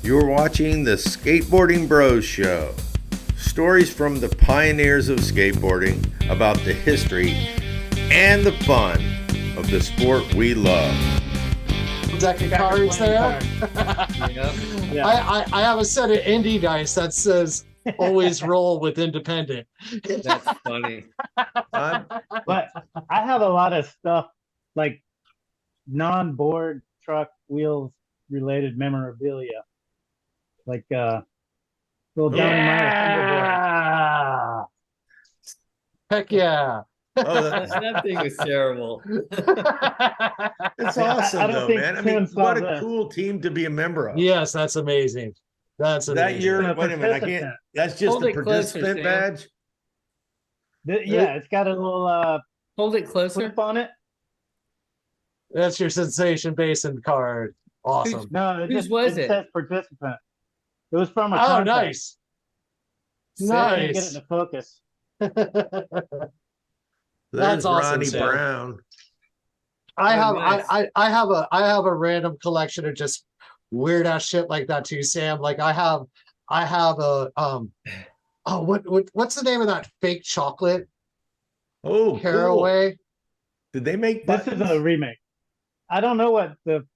You're watching the Skateboarding Bros Show. Stories from the pioneers of skateboarding about the history and the fun of the sport we love. Deck of cards there. Yeah. I have a set of indie dice that says always roll with independent. That's funny. But I have a lot of stuff like non-board truck wheels related memorabilia, like little Johnny Mhyre. Heck yeah. Oh, That thing was terrible. it's awesome, I don't though, think man. I Tim mean, saw what a this. cool team to be a member of. Yes, that's amazing. That's amazing. That year, Yeah, wait a minute, I can't. participant. That's just Hold a it closer, participant Sam. badge. Yeah, it's got a little Hold it closer. flip on it. That's your Sensation Basin card. Awesome. No, Whose was it? says participant. It was from a Oh, contest. nice. I didn't get it Nice. into focus. There's That's awesome, Ronnie Sam. Brown. I have nice. I have a random collection of just weird ass shit like that too, Sam. Like I have a what's the name of that fake chocolate Oh, cool. caraway? Did they make This is a remake. I don't know what the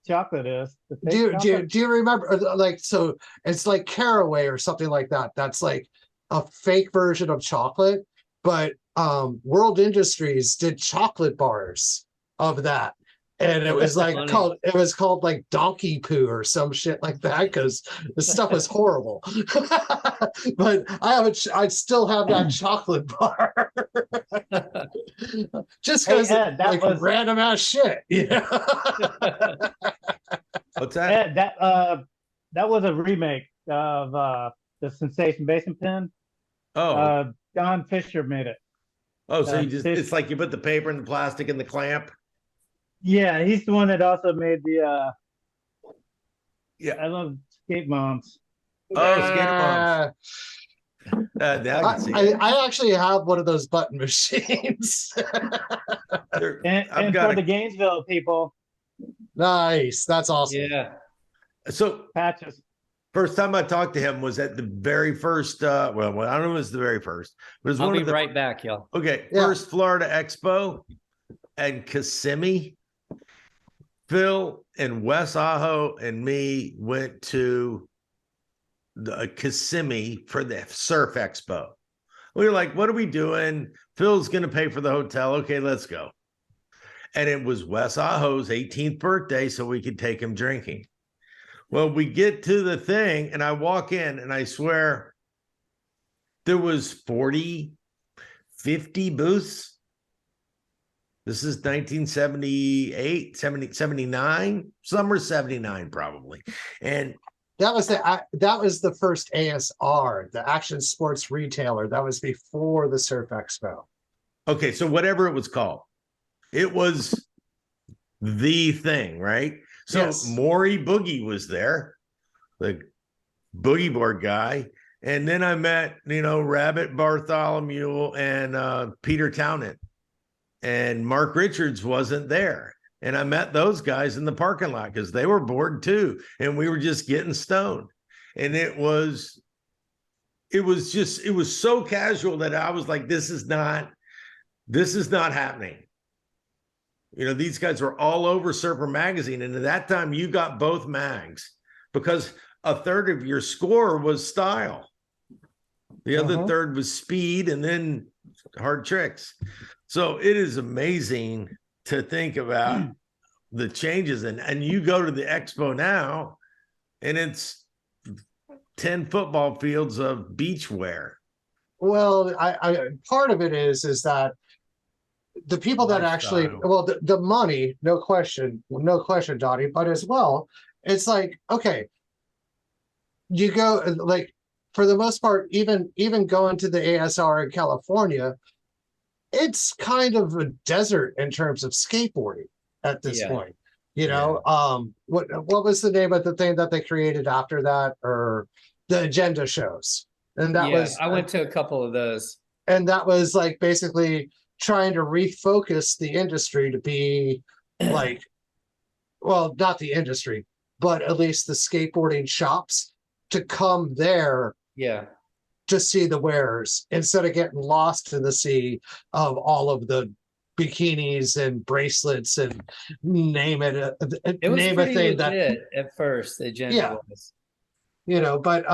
chocolate is. The fake chocolate? Do you remember like so it's like caraway or something like that. That's like a fake version of chocolate, but World Industries did chocolate bars of that. And it was like funny. called like donkey poo or some shit like that because the stuff was horrible. But I still have that chocolate bar. Just because Ed, that like was- random ass shit. Yeah. What's that? Ed, that was a remake of the Sensation Basin pin. Oh, Don Fisher made it. so you just—it's like you put the paper and the plastic in the clamp. Yeah, he's the one that also made the Yeah. I love Skate Moms. Oh, Skater Moms. Now I can see it. I actually have one of those button machines. And I've got for the Gainesville people, Nice. That's awesome. Yeah. So patches. first time I talked to him was at the very first. Well, I don't know if it was the very first, but it was I'll one be of the right back, y'all. okay Yeah. first Florida Expo and Kissimmee. Phil and Wes Aho and me went to the Kissimmee for the Surf Expo. We were like, what are we doing? Phil's going to pay for the hotel. Okay, let's go. And it was Wes Aho's 18th birthday, so we could take him drinking. Well, we get to the thing, and I walk in, and I swear there was 40, 50 booths. This is 1978, 79, summer 79 probably. And That was the first ASR, the Action Sports Retailer. That was before the Surf Expo. okay, so whatever it was called, it was the thing, right? So Yes. Maury Boogie was there, the boogie board guy. And then I met, Rabbit Bartholomew and Peter Townend. And Mark Richards wasn't there. And I met those guys in the parking lot because they were bored too. And we were just getting stoned. And it was so casual that I was like, this is not happening. These guys were all over Surfer Magazine. And at that time, you got both mags because a third of your score was style. The other third was speed and then hard tricks. So it is amazing to think about the changes. And you go to the expo now, and it's 10 football fields of beach wear. Well, I part of it is that the people that actually, Lifestyle. well, the money, no question, Donnie, but as well, it's like, okay, you go like for the most part, even going to the ASR in California, it's kind of a desert in terms of skateboarding at this Yeah. point. What was the name of the thing that they created after that, or the agenda shows? And that was I went to a couple of those. and that was like basically trying to refocus the industry to be like, well, not the industry, but at least the skateboarding shops to come there Yeah. to see the wares instead of getting lost in the sea of all of the bikinis and bracelets and name it, It was name a pretty thing that, legit at first, the agenda Yeah. was. but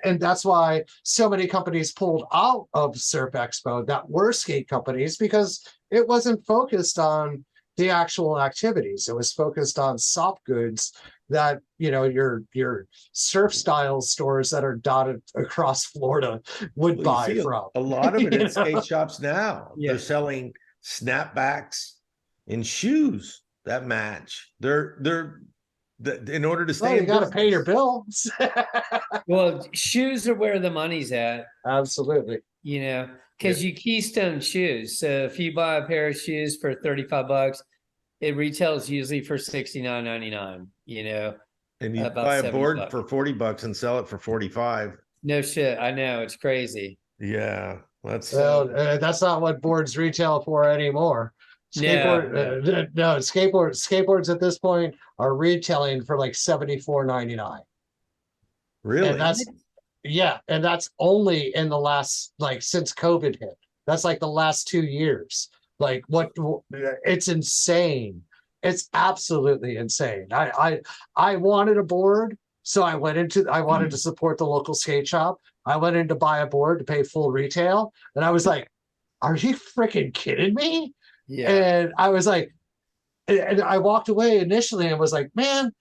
and that's why so many companies pulled out of Surf Expo that were skate companies, because it wasn't focused on the actual activities. It was focused on soft goods that, your surf style stores that are dotted across Florida would Well, you buy see from. a lot of it You in know? skate shops now. Yeah. They're selling snapbacks and shoes that match. They're in order to stay Well, you in got to pay your business. bills. Well, shoes are where the money's at, Absolutely. because you keystone shoes. So if you buy a pair of shoes for $35, it retails usually for $69.99, And you About buy a $70. board for $40 and sell it for 45. No shit. I know, it's crazy. Yeah, that's Well, that's not what boards retail for anymore. Skateboards at this point are retailing for like $74.99. really. And that's only in the last, like, since COVID hit. That's like the last 2 years. Like, it's insane. It's absolutely insane. I wanted a board, so I wanted to support the local skate shop. I went in to buy a board to pay full retail, and I was like, are you freaking kidding me? Yeah. And I was like, and I walked away initially and was like, man,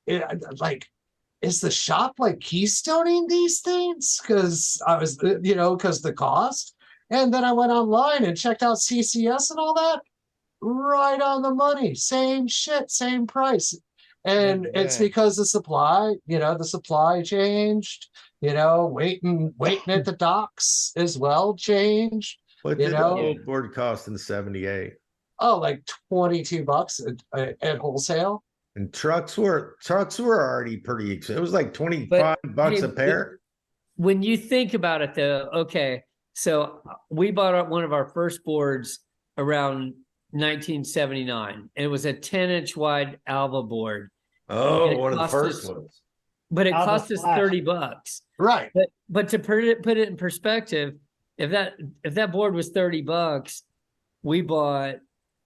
is the shop like keystoning these things? Because I was, because the cost. And then I went online and checked out CCS and all that. Right on the money. Same shit, same price. And it's because the supply changed, waiting at the docks as well changed. What did the old board cost in 78? Oh, like $22 at wholesale. And trucks were already pretty expensive. It was like $25 a pair. When you think about it, though, okay, so we bought one of our first boards around 1979, and it was a 10-inch wide Alva board. Oh, one of the first ones. But it Alva cost us Flash. $30. Right. But to put it in perspective, if that board was $30,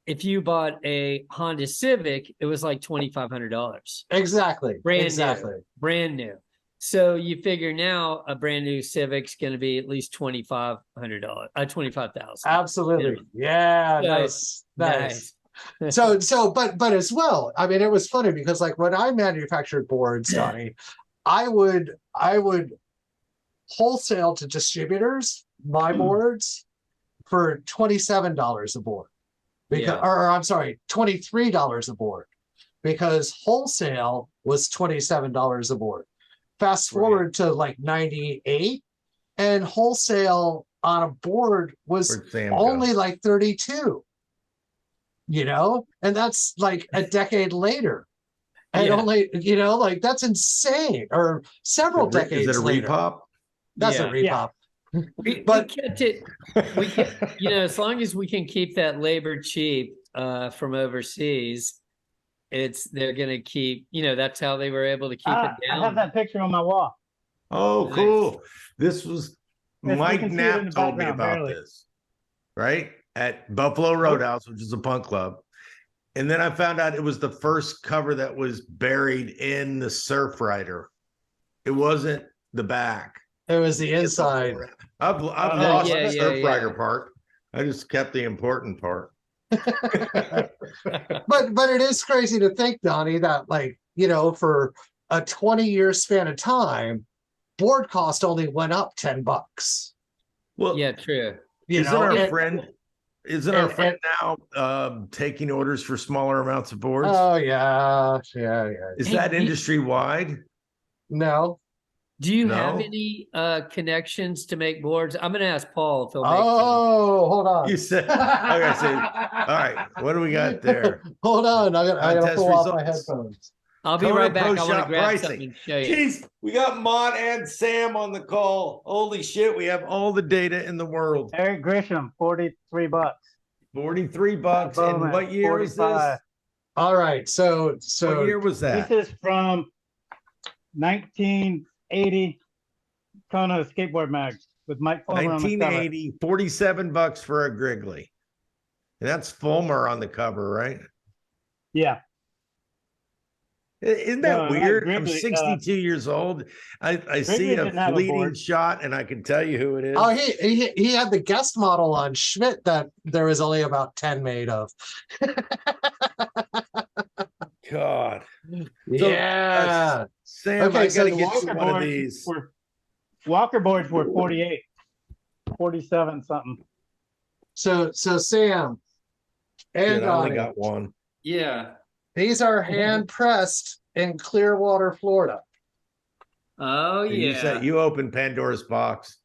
if you bought a Honda Civic, it was like $2,500. Exactly. Brand new. So you figure now a brand new Civic's going to be at least $2,500, $25,000. Absolutely. Yeah. So, nice. But as well, I mean, it was funny because, like, when I manufactured boards, Donnie, I would wholesale to distributors my boards for $27 a board, or I'm sorry, $23 a board, because wholesale was $27 a board. Fast forward to like 98, and wholesale on a board was only like 32. And that's like a decade later. And only, like, that's insane. Or several decades Is it a later. repop? That's a repop. We kept it. We kept, as long as we can keep that labor cheap from overseas, they're gonna keep. That's how they were able to keep it down. I have that picture on my wall. Oh, cool! This was Mike can see it in Knapp the told me background, about barely. this, right? At Buffalo Roadhouse, which is a punk club. And then I found out it was the first cover that was buried in the Surf Rider. It wasn't the back. It was the inside. I've lost the Surf yeah. Rider part. I just kept the important part. But it is crazy to think, Donnie, that, like, for a 20-year span of time, board cost only went up $10. Well, Yeah, true. Isn't our friend now taking orders for smaller amounts of boards? Oh yeah. Is that industry wide? No. Do you have any connections to make boards? I'm going to ask Paul if he'll make Hold on. You said, okay, so, all right, what do we got there? Hold on. I gotta Contest pull out my results. headphones. I'll be Kona right back. Pro I want Shop to grab pricing. something and show you. Jeez, we got Mont and Sam on the call. Holy shit, we have all the data in the world. Eric Grisham, $43. $43. And Bowman, what year is this? 45. All right. So What year was that? This is from 1980 Kona skateboard mag with Mike Fulmer on the cover. 1980, $47 for a Grigley. And that's Fulmer on the cover, right? Yeah. Isn't No, that not weird? I'm Grigley, 62 years old. I see a didn't have a fleeting board. shot and I can tell you who it is. oh, he had the guest model on Schmitt that there was only about 10 made of. God. Yeah. Sam, Okay, I so gotta the get you one of these. Walker boards were 48, 47 something. So Sam and Shit, I only Donnie, got one. Yeah. these are hand pressed in Clearwater, Florida. Oh You yeah. said you opened Pandora's box.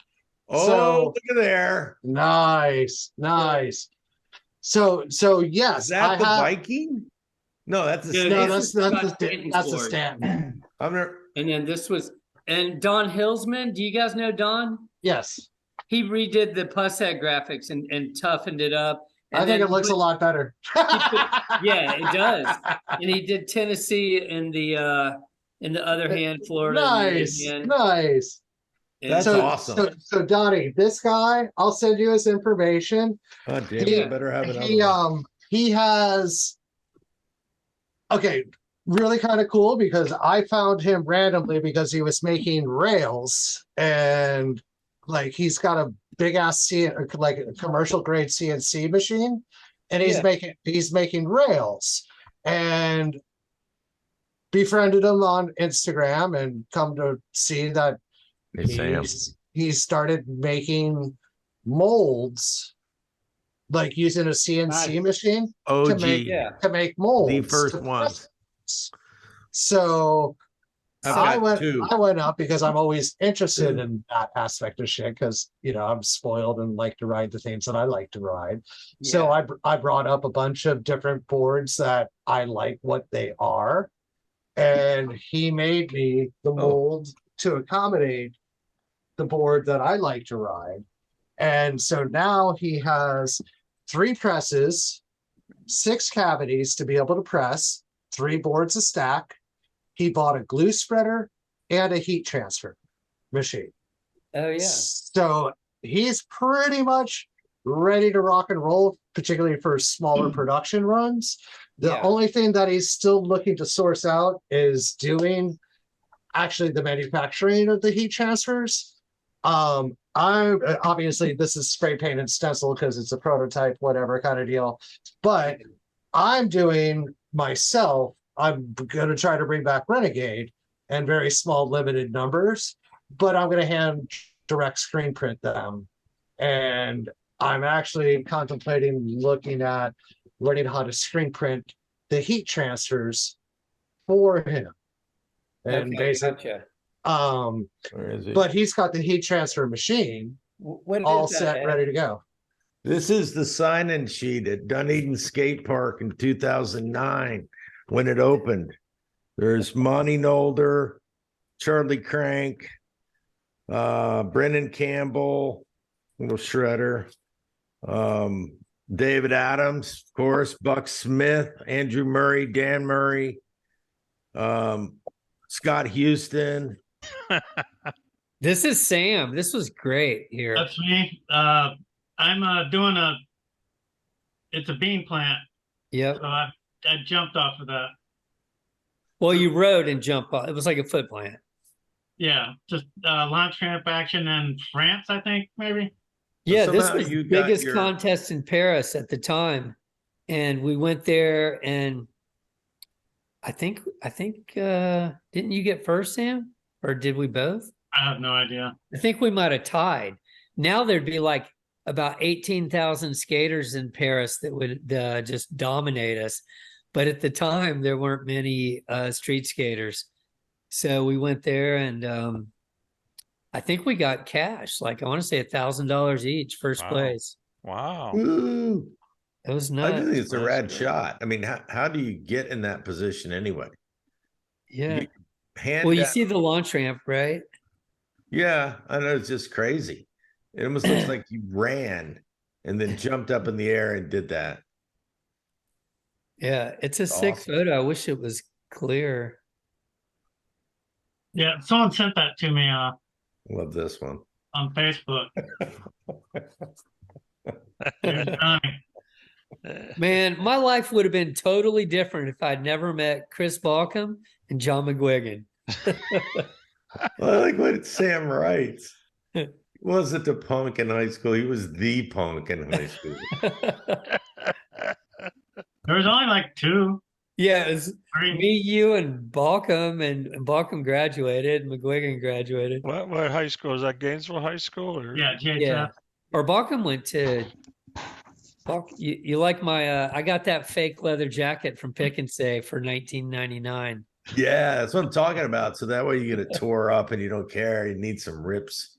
Oh, So- look at there. Nice. So yes, Is that I the have. Viking? No, that's a Yeah, No, this that's is the Stanton's that's the board. Stanton. I'm never, And then this was, and Don Hillsman. Do you guys know Don? Yes, He redid the Pushead graphics and toughened it up. And I think then it looks a lot better. Yeah, it does. And he did Tennessee in the other hand, Florida. in the other Nice, hand. nice. And That's so, awesome. So Donnie, this guy, I'll send you his information. oh, damn, He- I better have another one. He has. Okay, really kind of cool because I found him randomly because he was making rails and like he's got a big ass like a commercial grade CNC machine and he's Yeah. making rails and befriended him on Instagram and come to see that Hey, Sam. he started making molds like using a CNC Nice. machine OG, to make molds. the first to ones. press. So I've I got two. went up because I'm always interested in that aspect of shit because I'm spoiled and like to ride the things that I like to ride. So I brought up a bunch of different boards that I like what they are, and he made me the mold to accommodate the board that I like to ride. And so now he has 3 presses, 6 cavities to be able to press, 3 boards a stack. He bought a glue spreader and a heat transfer machine. Oh yeah. So he's pretty much ready to rock and roll, particularly for smaller production runs. The only thing that he's still looking to source out is doing actually the manufacturing of the heat transfers. I'm obviously this is spray paint and stencil because it's a prototype, whatever kind of deal. But I'm doing myself. I'm going to try to bring back Renegade and very small limited numbers, but I'm going to hand direct screen print them. And I'm actually contemplating looking at learning how to screen print the heat transfers for him. And basically, Where is it? but he's got the heat transfer machine all set, ready to go. This is the sign-in sheet at Dunedin Skate Park in 2009 when it opened. There's Monty Nolder, Charlie Crank, Brennan Campbell, little shredder, David Adams, of course, Buck Smith, Andrew Murray, Dan Murray, Scott Houston. This is Sam. This was great here. That's me. I'm doing it's a bean plant. Yep. So I jumped off of that. Well, you rode and jumped off. It was like a foot plant. Yeah, just launch ramp action in France, I think, maybe. Yeah, this somehow was you the got biggest your- contest in Paris at the time. And we went there and I think didn't you get first, Sam? Or did we both? I have no idea. I think we might have tied. Now there'd be like about 18,000 skaters in Paris that would just dominate us. But at the time, there weren't many street skaters. So we went there and I think we got cash. Like I want to say $1,000 each, first place. Wow. Ooh, It was I nuts. think it's a That's rad good. shot. I mean, how do you get in that position anyway? Yeah. You hand Well, you down- see the launch ramp, right? Yeah, I know, it's just crazy. It almost looks like you ran and then jumped up in the air and did that. Yeah, it's a sick Awesome. photo. I wish it was clear. Yeah, someone sent that to me Love this one. on Facebook. There's Johnny. Man, my life would have been totally different if I'd never met Chris Balcom and John McGuigan. I like what Sam writes. He wasn't a punk in high school. He was the punk in high school. There was only like 2, Yeah, it was 3. me, you, and Balcom, and Balcom graduated, McGuigan graduated. What high school is that? Gainesville High School or? Yeah, JHF. Yeah. Or Balcom went to you like my I got that fake leather jacket from Pick and Save for 1999. Yeah, that's what I'm talking about. So that way you get it tore up and you don't care. You need some rips.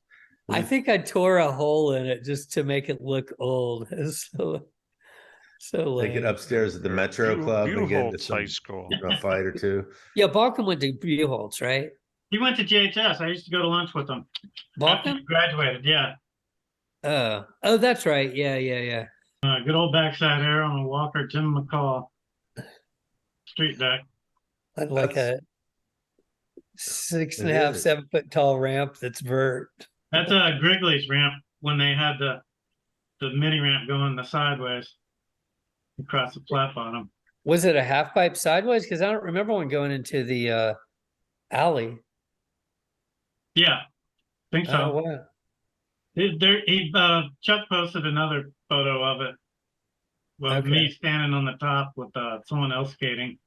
I think I tore a hole in it just to make it look old. It's so Take it lame. upstairs at the Metro Club and get into Buchholz some, High School. a fight or two. Yeah, Balcom went to Buchholz, right? He went to JHS. I used to go to lunch with him. After Balcom? he graduated, yeah. Oh, that's right. Yeah. Good old backside air on a walker, Tim McCall. Street deck. I'd like That's- a 6.5, It is. 7 foot tall ramp that's vert. That's Grigley's ramp when they had the mini ramp going the sideways across the flat bottom. Was it a half pipe sideways? Because I don't remember one going into the alley. Yeah, think so. Oh wow. Chuck posted another photo of it. Well, Okay. me standing on the top with someone else skating.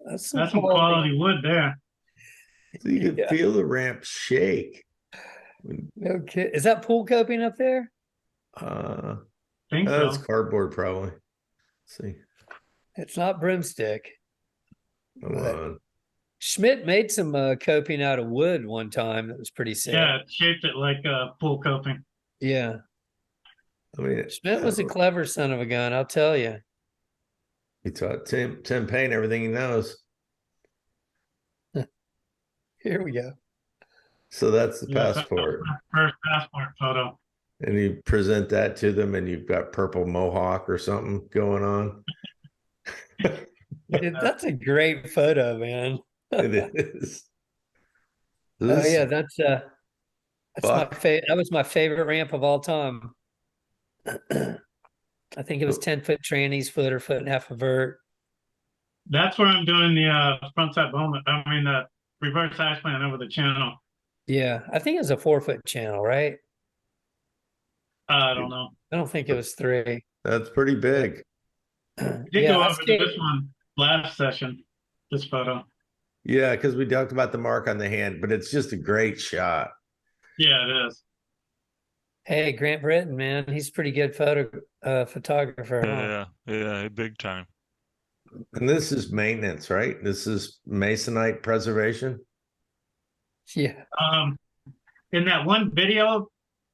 That's That's some quality wood there. So you can Yeah. feel the ramp shake. Okay. Is that pool coping up there? Think That's so. cardboard, probably. Let's see. It's not broomstick. Come But- on. Schmitt made some coping out of wood one time. That was pretty sick. Yeah, it shaped it like pool coping. Yeah. I mean, Schmitt was a clever son of a gun, I'll tell you. he taught Tim Payne everything he knows. Here we go. So that's the Yeah, that was passport. my first passport photo. And you present that to them and you've got purple mohawk or something going on. Dude, that's a great photo, man. It is. Oh yeah, that's my Fuck. that was my favorite ramp of all time. I think it was 10-foot trannies, foot or foot and a half of vert. That's where I'm doing the frontside bowman. I mean the reverse ice plan over the channel. Yeah, I think it was a 4-foot channel, right? I don't know. I don't think it was 3. That's pretty big. We did Yeah, go I over skated- this one last session. This photo. Yeah, because we talked about the mark on the hand, but it's just a great shot. Yeah, it is. Hey, Grant Britton, man, he's a pretty good photographer. Huh? Yeah, big time. And this is maintenance, right? This is masonite preservation. Yeah. In that one video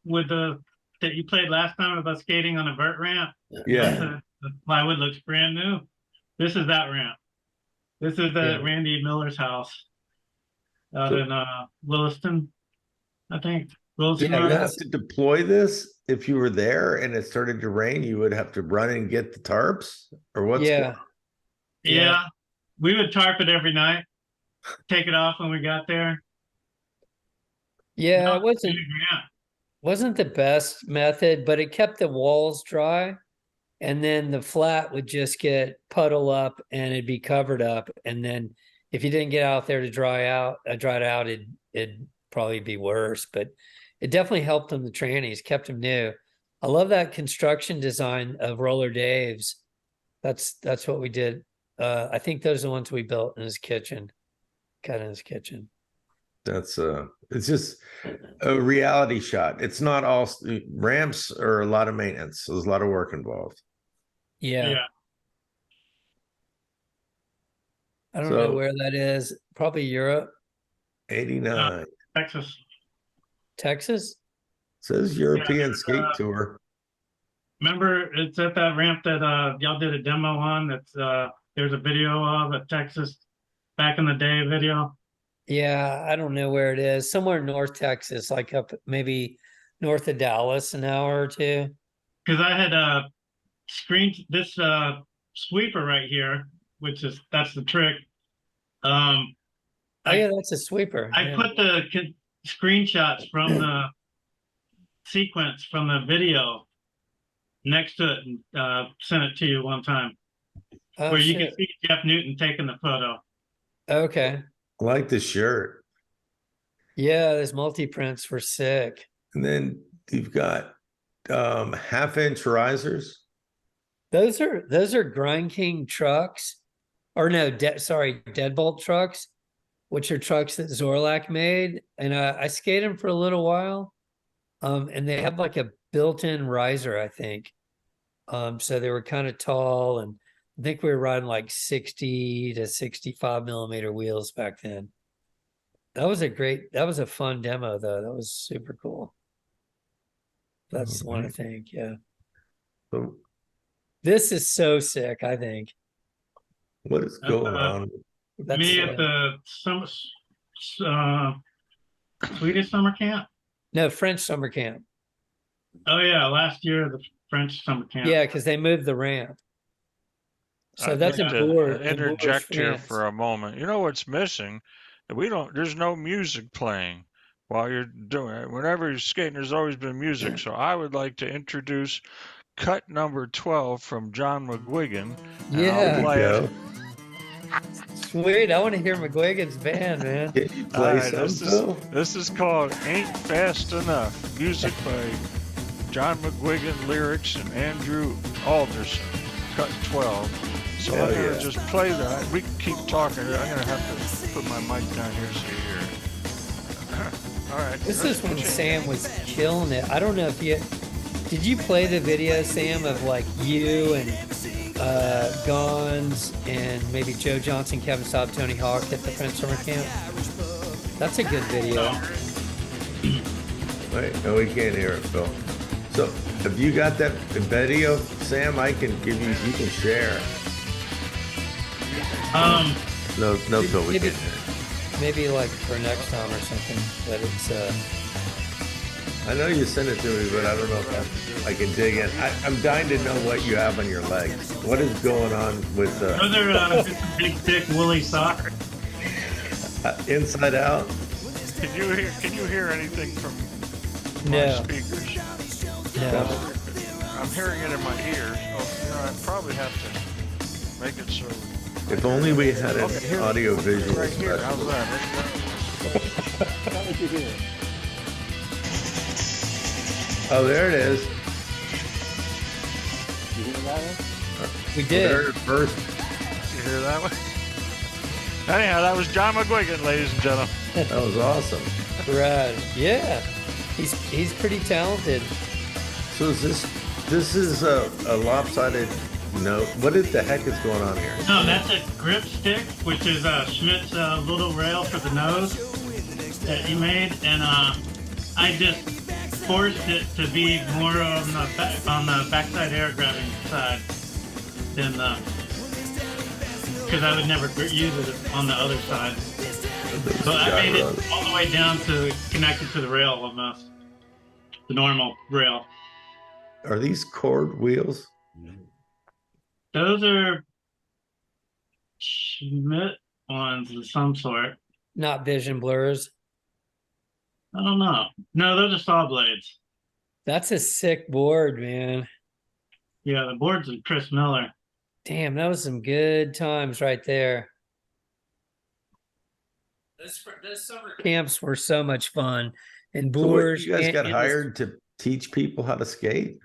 with that you played last time about skating on a vert ramp, Yeah. the plywood looks brand new. This is that ramp. This is Yeah. Randy Miller's house out in Williston, I think. Williston. Yeah, You Road. have to deploy this if you were there and it started to rain, you would have to run and get the tarps or what's Yeah. Yeah. We would tarp it every night, take it off when we got there. Yeah, No, it wasn't big ramp. wasn't the best method, but it kept the walls dry. And then the flat would just get puddle up and it'd be covered up. And then if you didn't get out there to dry it out, it'd probably be worse. But it definitely helped them, the trannies, kept them new. I love that construction design of Roller Dave's. That's what we did. I think those are the ones we built in his kitchen. Cut in his kitchen. That's it's just a reality shot. It's not all ramps are a lot of maintenance. There's a lot of work involved. Yeah. Yeah. I don't know So- where that is. Probably Europe, 89 Texas. Texas. says European Yeah, skate tour. Remember, it's at that ramp that y'all did a demo on. That's there's a video of at Texas back in the day video. Yeah, I don't know where it is. Somewhere in North Texas, like up maybe north of Dallas, an hour or two. Because I had screened this sweeper right here, that's the trick. Oh I- yeah, that's a sweeper. I yeah. put the screenshots from the sequence from the video next to it and sent it to you one time, Oh, where you can shit. see Jeff Newton taking the photo. Okay. I like the shirt. Yeah, those multi-prints were sick. And then you've got 1/2-inch risers. Those are Grind King trucks, or no, Deadbolt trucks, which are trucks that Zorlak made, and I skated them for a little while, and they had like a built-in riser, I think, so they were kind of tall, and I think we were riding like 60 to 65 millimeter wheels back then. That was a fun demo though. That was super cool. That's the one I think, yeah. So This is so sick, I think. what is going on? That's Me at the Swedish summer camp. no French summer camp. Oh yeah, last year the French summer camp. Yeah, because they moved the ramp. So I'd that's like a to board. interject here for a moment. You know what's missing? There's no music playing while you're doing it. Whenever you're skating, there's always been music. So I would like to introduce cut number 12 from John McGuigan. And Yeah. I'll play There you it. Sweet. I want to hear McGuigan's band, man. Can you All play right, some, this Phil? this is called Ain't Fast Enough. Music by John McGuigan, lyrics, and Andrew Alderson. Cut 12. So Hell I'm going to yeah. just play that. We can keep talking. I'm going to have to put my mic down here so you hear it. All right. This is when Sam was killing it. I don't know if did you play the video, Sam, of like you and Gons and maybe Joe Johnson, Kevin Staub, Tony Hawk at the French summer camp? That's a good video. Wait, no, we can't hear it, Phil. So, have you got that video, Sam? I can give you. You can share. No, Phil, we maybe, can't hear it. maybe like for next time or something. But it's I know you sent it to me, but I don't know if I can dig in. I'm dying to know what you have on your legs. What is going on with Those are big, thick, woolly socks. inside out? Can you hear anything from No. my speakers? no. I'm hearing it in my ears. I probably have to make it so. If only we had an Okay, here- audio visual Right here. How's specialist. that? How did you hear it? Oh, there it is. You hear that one? We There did. it first. You hear that one? Anyhow, that was John McGuigan, ladies and gentlemen. That was awesome. Right. Yeah. He's pretty talented. So this is a lopsided note. What the heck is going on here? No, that's a grip stick, which is Schmidt's little rail for the nose that he made, and I just forced it to be more on the backside air grabbing side than because I would never use it on the other side. So I made it all the way down to connected to the rail almost, the normal rail. Are these cord wheels? Those are Schmitt ones of some sort. Not vision blurs. I don't know. No, those are saw blades. That's a sick board, man. Yeah, the boards are Chris Miller. Damn, that was some good times right there. Those summer camps were so much fun. And So what, boards. you guys got it was- hired to teach people how to skate?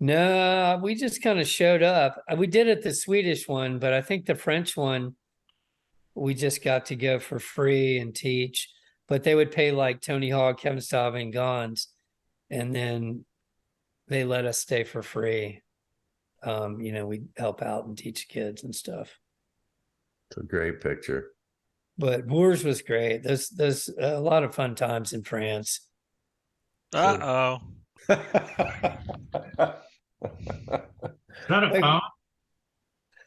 No, we just kind of showed up. We did it the Swedish one, but I think the French one, we just got to go for free and teach. But they would pay like Tony Hawk, Kevin Staub, and Gons, and then they let us stay for free. We'd help out and teach kids and stuff. It's a great picture. But Boers was great. There's a lot of fun times in France. Uh-oh. Is that a Hey. phone?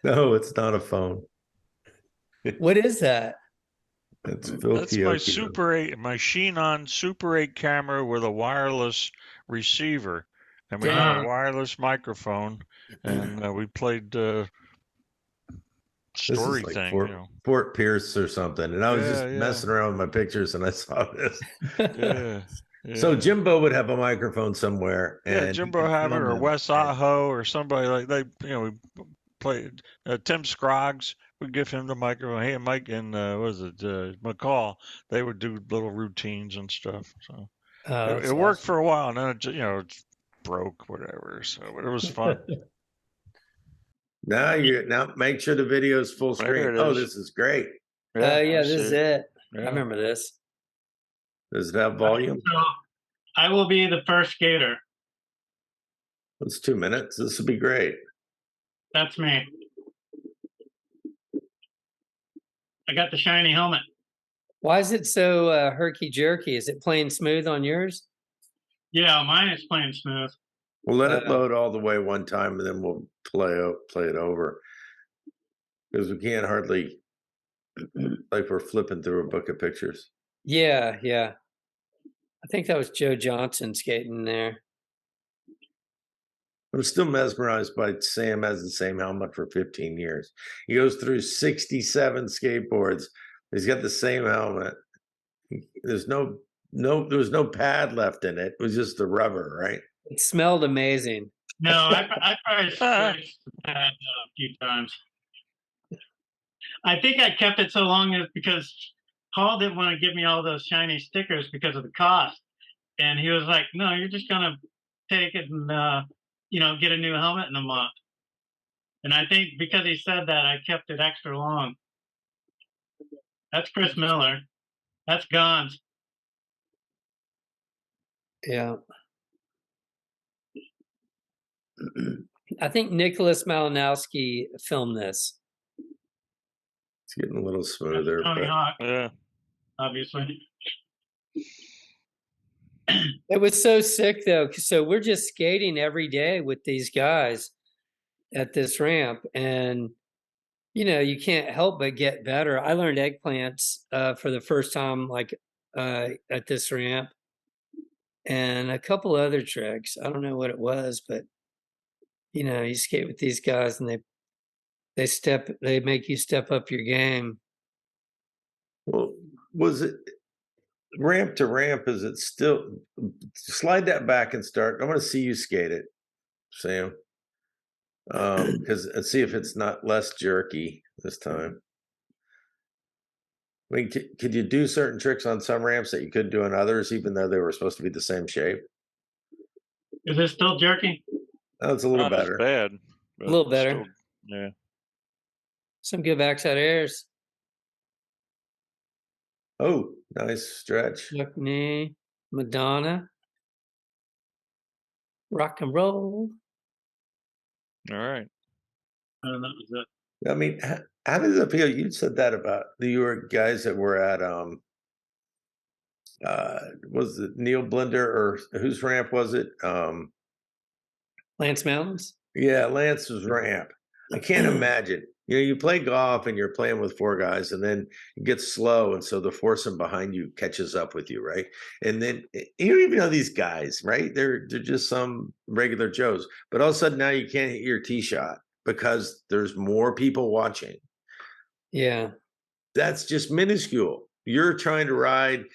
No, it's not a phone. What is that? It's Phil That's my Kiyoko. Super 8, my Sheen-On Super 8 camera with a wireless receiver. and we had a Dang. wireless microphone, and we played This is story like thing. Fort Pierce or something. And I was just Yeah, yeah. messing around with my pictures and I saw this. Yeah. So yeah. Jimbo would have a microphone somewhere. Yeah, And Jimbo have it, or Wes Aho, or somebody like we played. Tim Scroggs would give him the microphone. Hey, Mike and McCall, they would do little routines and stuff. So it worked for a while, and then it broke, whatever. So but it was fun. Now make sure the video is full screen. Oh, this is great. Yeah, this is it. Yeah. I remember this. Does it have volume? So I will be the first skater. It's 2 minutes. This would be great. That's me. I got the shiny helmet. Why is it so herky jerky? Is it playing smooth on yours? Yeah, mine is playing smooth. We'll let it load all the way one time, and then we'll play it over, because we can't hardly, like we're flipping through a book of pictures. Yeah. I think that was Joe Johnson skating there. I'm still mesmerized by Sam has the same helmet for 15 years. He goes through 67 skateboards. He's got the same helmet. There's there was no pad left in it. It was just the rubber, right? It smelled amazing. No, I probably scratched the pad a few times. I think I kept it so long is because Paul didn't want to give me all those shiny stickers because of the cost. And he was like, no, you're just going to take it and, get a new helmet in a month. And I think because he said that, I kept it extra long. That's Chris Miller. That's Gons. Yeah. I think Nicholas Malinowski filmed this. It's getting a little smoother. Tony But Hawk, Yeah. obviously. It was so sick though. So we're just skating every day with these guys at this ramp, and you can't help but get better. I learned eggplants for the first time, like at this ramp, and a couple other tricks. I don't know what it was, but you skate with these guys, and they make you step up your game. well, was it ramp to ramp? Is it still slide that back and start? I want to see you skate it, Sam. Because let's see if it's not less jerky this time. I mean, could you do certain tricks on some ramps that you couldn't do on others, even though they were supposed to be the same shape? Is it still jerky? Oh, it's a little Not better. as bad. A little better. Still, yeah. Some good backside airs. Oh, nice stretch. Duck knee, Madonna, rock and roll. All right. I don't know. Is it? I mean, how does it feel? You said that about your guys that were at was it Neil Blender, or whose ramp was it? Lance Mountains. Yeah, Lance's ramp. I can't imagine. You play golf and you're playing with four guys, and then it gets slow, and so the foursome behind you catches up with you, right? And then you don't even know these guys, right? They're just some regular Joes. But all of a sudden now you can't hit your tee shot because there's more people watching. Yeah. That's just minuscule. You're trying to ride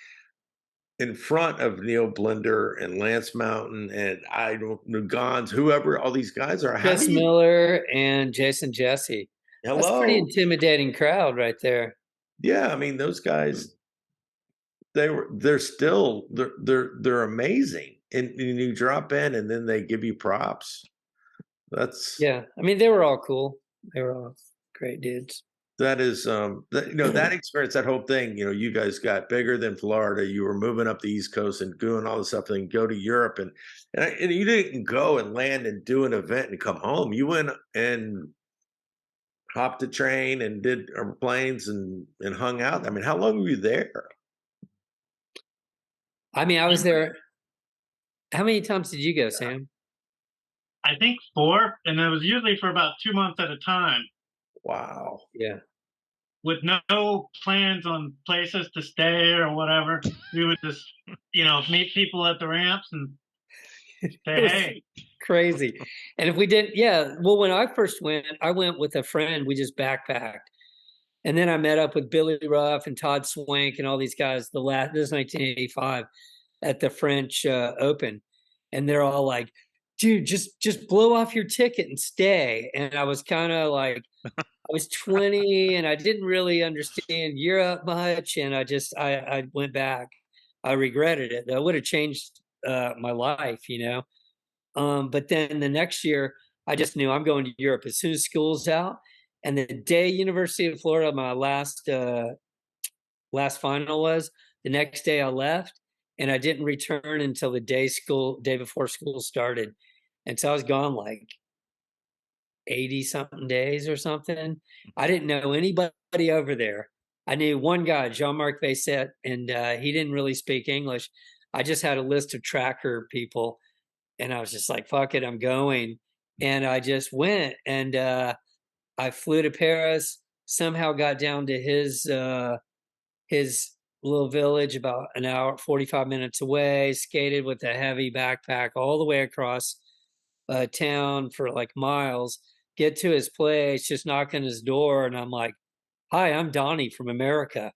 in front of Neil Blender and Lance Mountain and I don't know, Gons, whoever all these guys are. Chris Miller and Jason Jesse. Hello. That's a pretty intimidating crowd right there. Yeah, I mean those guys. They're amazing, and you drop in and then they give you props. That's I mean they were all cool. They were all great dudes. That is that experience, that whole thing, you guys got bigger than Florida. You were moving up the East Coast and doing all this stuff and go to Europe and you didn't go and land and do an event and come home. You went and hopped a train and did planes and hung out. I mean, how long were you there? I mean, I was there. How many times did you go, Sam? I think 4, and it was usually for about 2 months at a time. Wow. Yeah. With no plans on places to stay or whatever. We would just, meet people at the ramps and It was Hey, crazy. And if we didn't, yeah, well, when I first went, I went with a friend. We just backpacked. And then I met up with Billy Ruff and Todd Swank and all these guys. This is 1985 at the French Open, and they're all like, "Dude, just blow off your ticket and stay." And I was kind of like, I was 20 and I didn't really understand Europe much, and I went back. I regretted it. That would have changed my life, you know. But then the next year, I just knew I'm going to Europe as soon as school's out. And the day University of Florida, my last final was, the next day I left, and I didn't return until the day before school started. And so I was gone like 80 something days or something. I didn't know anybody over there. I knew one guy, Jean-Marc Basin, and he didn't really speak English. I just had a list of tracker people, and I was just like, fuck it, I'm going. And I just went, and I flew to Paris, somehow got down to his little village about an hour, 45 minutes away, skated with a heavy backpack all the way across town for like miles, get to his place, just knock on his door. And I'm like, "Hi, I'm Donnie from America."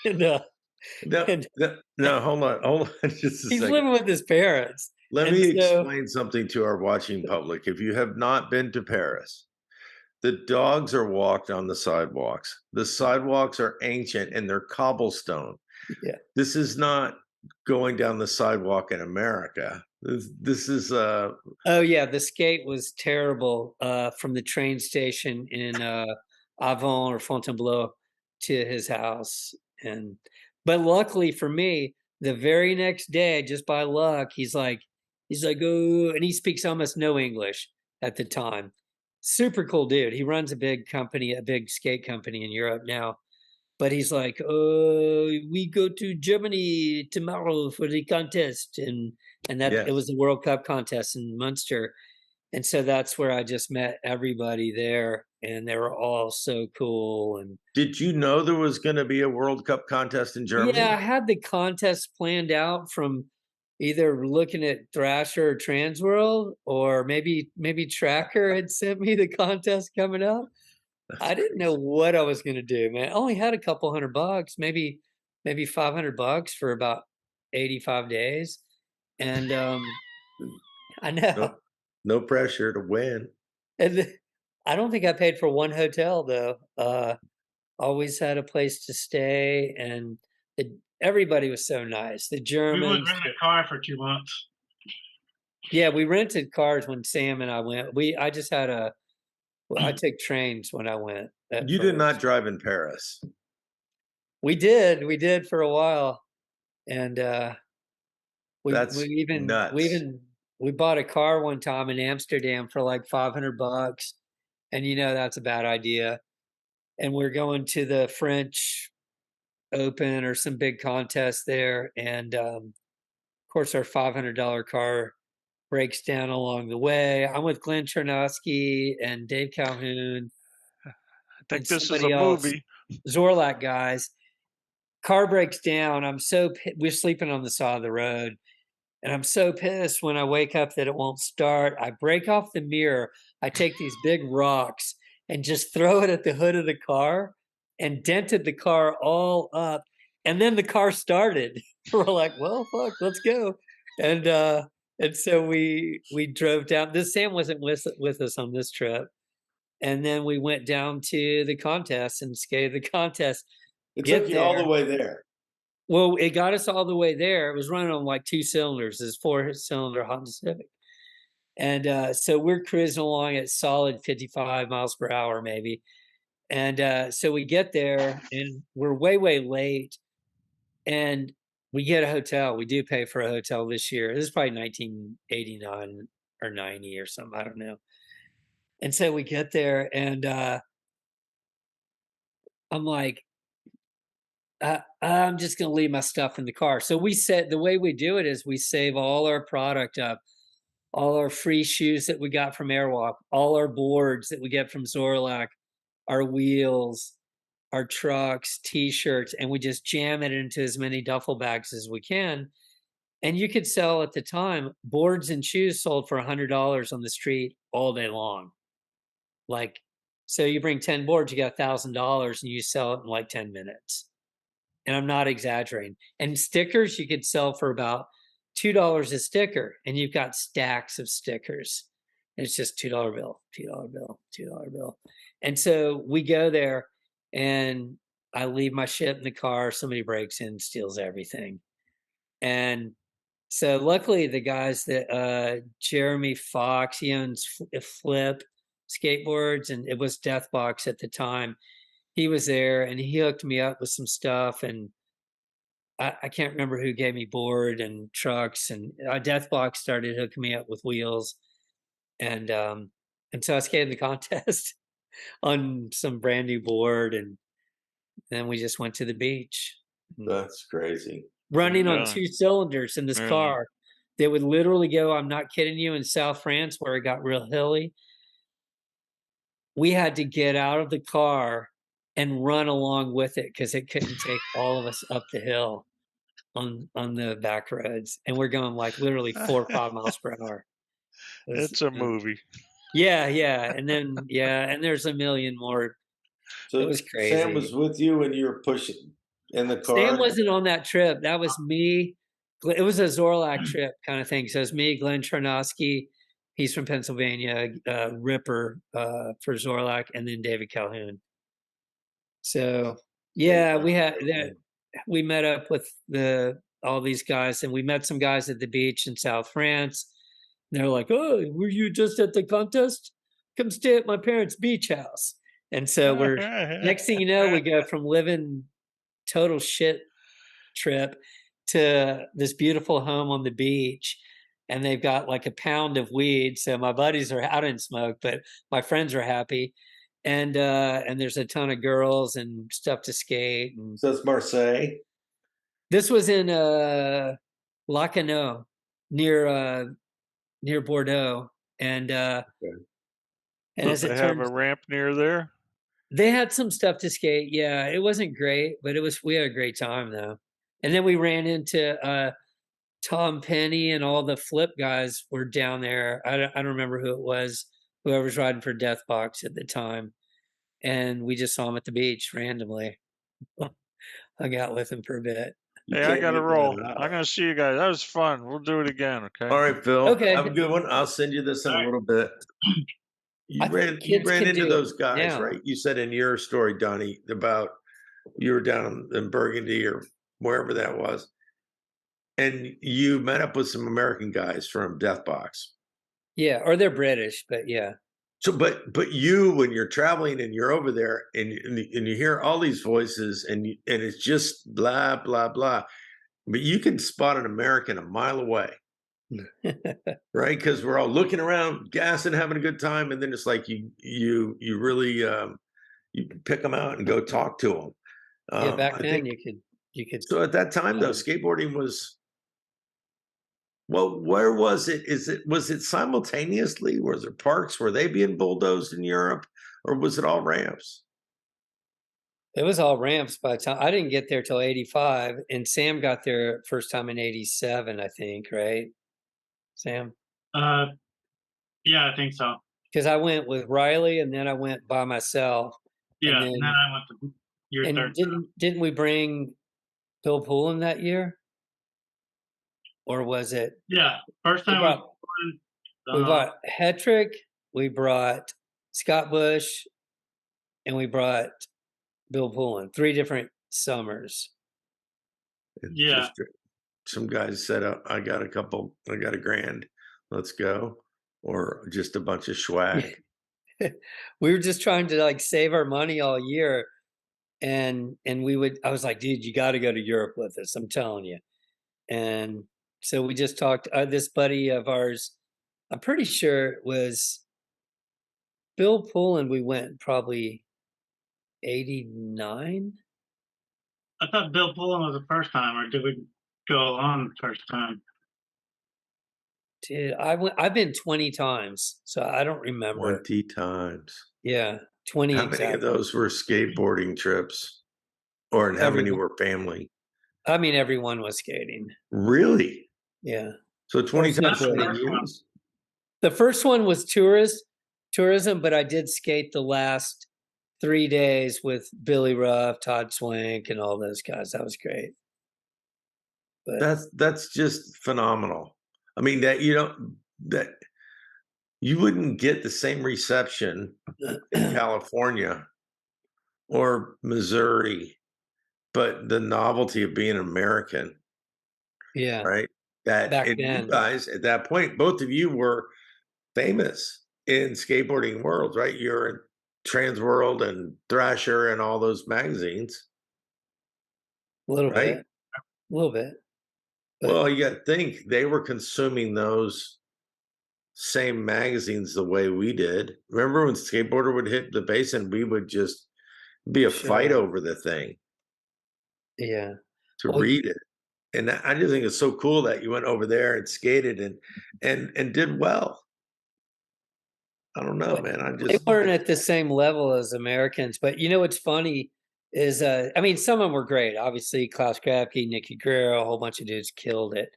and, No, and no, hold on just a he's second. living with his parents. Let and me so- explain something to our watching public. If you have not been to Paris, the dogs are walked on the sidewalks. The sidewalks are ancient and they're cobblestone. Yeah. This is not going down the sidewalk in America. This is Oh yeah, the skate was terrible from the train station in Avon or Fontainebleau to his house. But luckily for me, the very next day, just by luck, he's like, "Oh," and he speaks almost no English at the time. Super cool dude. He runs a big company, a big skate company in Europe now. But he's like, "Oh, we go to Germany tomorrow for the contest," and that Yes. it was the World Cup contest in Munster, and so that's where I just met everybody there, and they were all so cool. And Did you know there was going to be a World Cup contest in Germany? yeah, I had the contest planned out from either looking at Thrasher or Transworld, or maybe Tracker had sent me the contest coming up. I didn't know what I was going to do, man. I only had a couple $100, maybe $500 for about 85 days. And I know. No pressure to win. And I don't think I paid for one hotel though. Always had a place to stay, and everybody was so nice. The we Germans. would rent a car for 2 months. Yeah, we rented cars when Sam and I went. I just had I took trains when I went. You did not drive in Paris. We did for a while, and That's nuts. we bought a car one time in Amsterdam for like $500, and you know that's a bad idea. And we're going to the French Open or some big contest there, and of course our $500 car breaks down along the way. I'm with Glenn Chernosky and Dave Calhoun. I think this is a movie. Zorlak guys. Car breaks down. We're sleeping on the side of the road, and I'm so pissed when I wake up that it won't start. I break off the mirror. I take these big rocks and just throw it at the hood of the car and dented the car all up. And then the car started. We're like, well, fuck, let's go. And so we drove down. Sam wasn't with us on this trip. And then we went down to the contest and skated the contest. It took you all the way there. Well, it got us all the way there. It was running on like 2 cylinders. It's 4-cylinder Honda Civic. And so we're cruising along at solid 55 miles per hour, maybe. And so we get there and we're way, way late. And we get a hotel. We do pay for a hotel this year. This is probably 1989 or 90 or something. I don't know. And so we get there, and I'm like, I'm just going to leave my stuff in the car. So the way we do it is we save all our product up, all our free shoes that we got from Airwalk, all our boards that we get from Zorlak, our wheels, our trucks, T-shirts, and we just jam it into as many duffel bags as we can. And you could sell at the time boards and shoes sold for $100 on the street all day long. Like, so you bring 10 boards, you got $1,000 and you sell it in like 10 minutes. And I'm not exaggerating. And stickers you could sell for about $2 a sticker, and you've got stacks of stickers. And it's just $2 bill, $2 bill, $2 bill. And so we go there, and I leave my shit in the car. Somebody breaks in, steals everything. And so luckily the guys that Jeremy Fox, he owns Flip Skateboards, and it was Deathbox at the time. He was there and he hooked me up with some stuff, and I can't remember who gave me board and trucks, and Deathbox started hooking me up with wheels, and so I skated the contest on some brand new board, and then we just went to the beach. That's crazy. Running on Yeah. 2 cylinders in this Yeah. car. They would literally go, I'm not kidding you, in South France where it got real hilly. We had to get out of the car and run along with it because it couldn't take all of us up the hill on the back roads. And we're going like literally 4 or 5 miles per hour. It's a movie. Yeah, yeah. And then, and there's a million more. So It was crazy. Sam was with you when you were pushing in the car. Sam wasn't on that trip. That was me. It was a Zorlak trip kind of thing. So it was me, Glenn Charnosky. He's from Pennsylvania, Ripper for Zorlak, and then David Calhoun. So yeah, we met up with all these guys, and we met some guys at the beach in South France. And they're like, "Oh, were you just at the contest? Come stay at my parents' beach house." And so we're next thing you know, we go from living total shit trip to this beautiful home on the beach, and they've got like a pound of weed. So my buddies are, I didn't smoke, but my friends are happy. And there's a ton of girls and stuff to skate. And So it's Marseille. this was in Lacanau near Bordeaux. And as Does it they have turns, a ramp near there? they had some stuff to skate. Yeah, it wasn't great, but we had a great time though. And then we ran into Tom Penny, and all the Flip guys were down there. I don't remember who it was, whoever's riding for Deathbox at the time. And we just saw him at the beach randomly. Hung out with him for a bit. Hey, I got to roll. I'm going to see you guys. That was fun. We'll do it again, okay? All right, Phil. Okay. Have a good one. I'll send you this in a little bit. I You think ran kids can into do those it guys, now. right? You said in your story, Donnie, about you were down in Burgundy or wherever that was, and you met up with some American guys from Deathbox. Yeah, or they're British, but yeah. So, but you, when you're traveling and you're over there and you hear all these voices and it's just blah blah blah, but you can spot an American a mile away, right? Because we're all looking around, gassing, having a good time, and then it's like you really you pick them out and go talk to them. Yeah, back I then think, you could. so at that time though, skateboarding was. Well, where was it? Was it simultaneously? Was there parks? Were they being bulldozed in Europe, or was it all ramps? It was all ramps by the time I didn't get there till '85, and Sam got there first time in '87, I think, right? Sam? Yeah, I think so. Because I went with Riley, and then I went by myself. Yeah, and and then I went to your and third. didn't we bring Bill Pullen that year? Or was it? Yeah, first time We brought Hetrick, we brought Scott Bush, and we brought Bill Pullen. 3 different summers. And Yeah. some guys said, I got a grand. Let's go. Or just a bunch of swag. We were just trying to like save our money all year. And I was like, dude, you got to go to Europe with us. I'm telling you. And so we just talked, this buddy of ours, I'm pretty sure it was Bill Pullen. We went probably 89. I thought Bill Pullen was the first time, or did we go on the first time? Dude, I've been 20 times, so I don't remember. 20 times. Yeah, 20 How many of those were skateboarding trips? Or how many were family? I mean, everyone was skating. Really? Yeah. So 20 There's no times 20 question. years. The first one was tourism, but I did skate the last 3 days with Billy Ruff, Todd Swank, and all those guys. That was great. But That's just phenomenal. I mean, that you wouldn't get the same reception in California or Missouri, but the novelty of being American, yeah, right? That back and you then. guys at that point, both of you were famous in skateboarding worlds, right? You're in Trans World and Thrasher and all those magazines, A little right? bit. A little bit. But Well, you got to think they were consuming those same magazines the way we did. Remember when Skateboarder would hit the Basin, we would just be a fight Sure. over the thing yeah. to Well, read it. And I just think it's so cool that you went over there and skated and did well. I don't know, man. I They just weren't at the same level as Americans, but you know what's funny is I mean some of them were great. Obviously Klaus Krapke, Nicky Guerrero, a whole bunch of dudes killed it.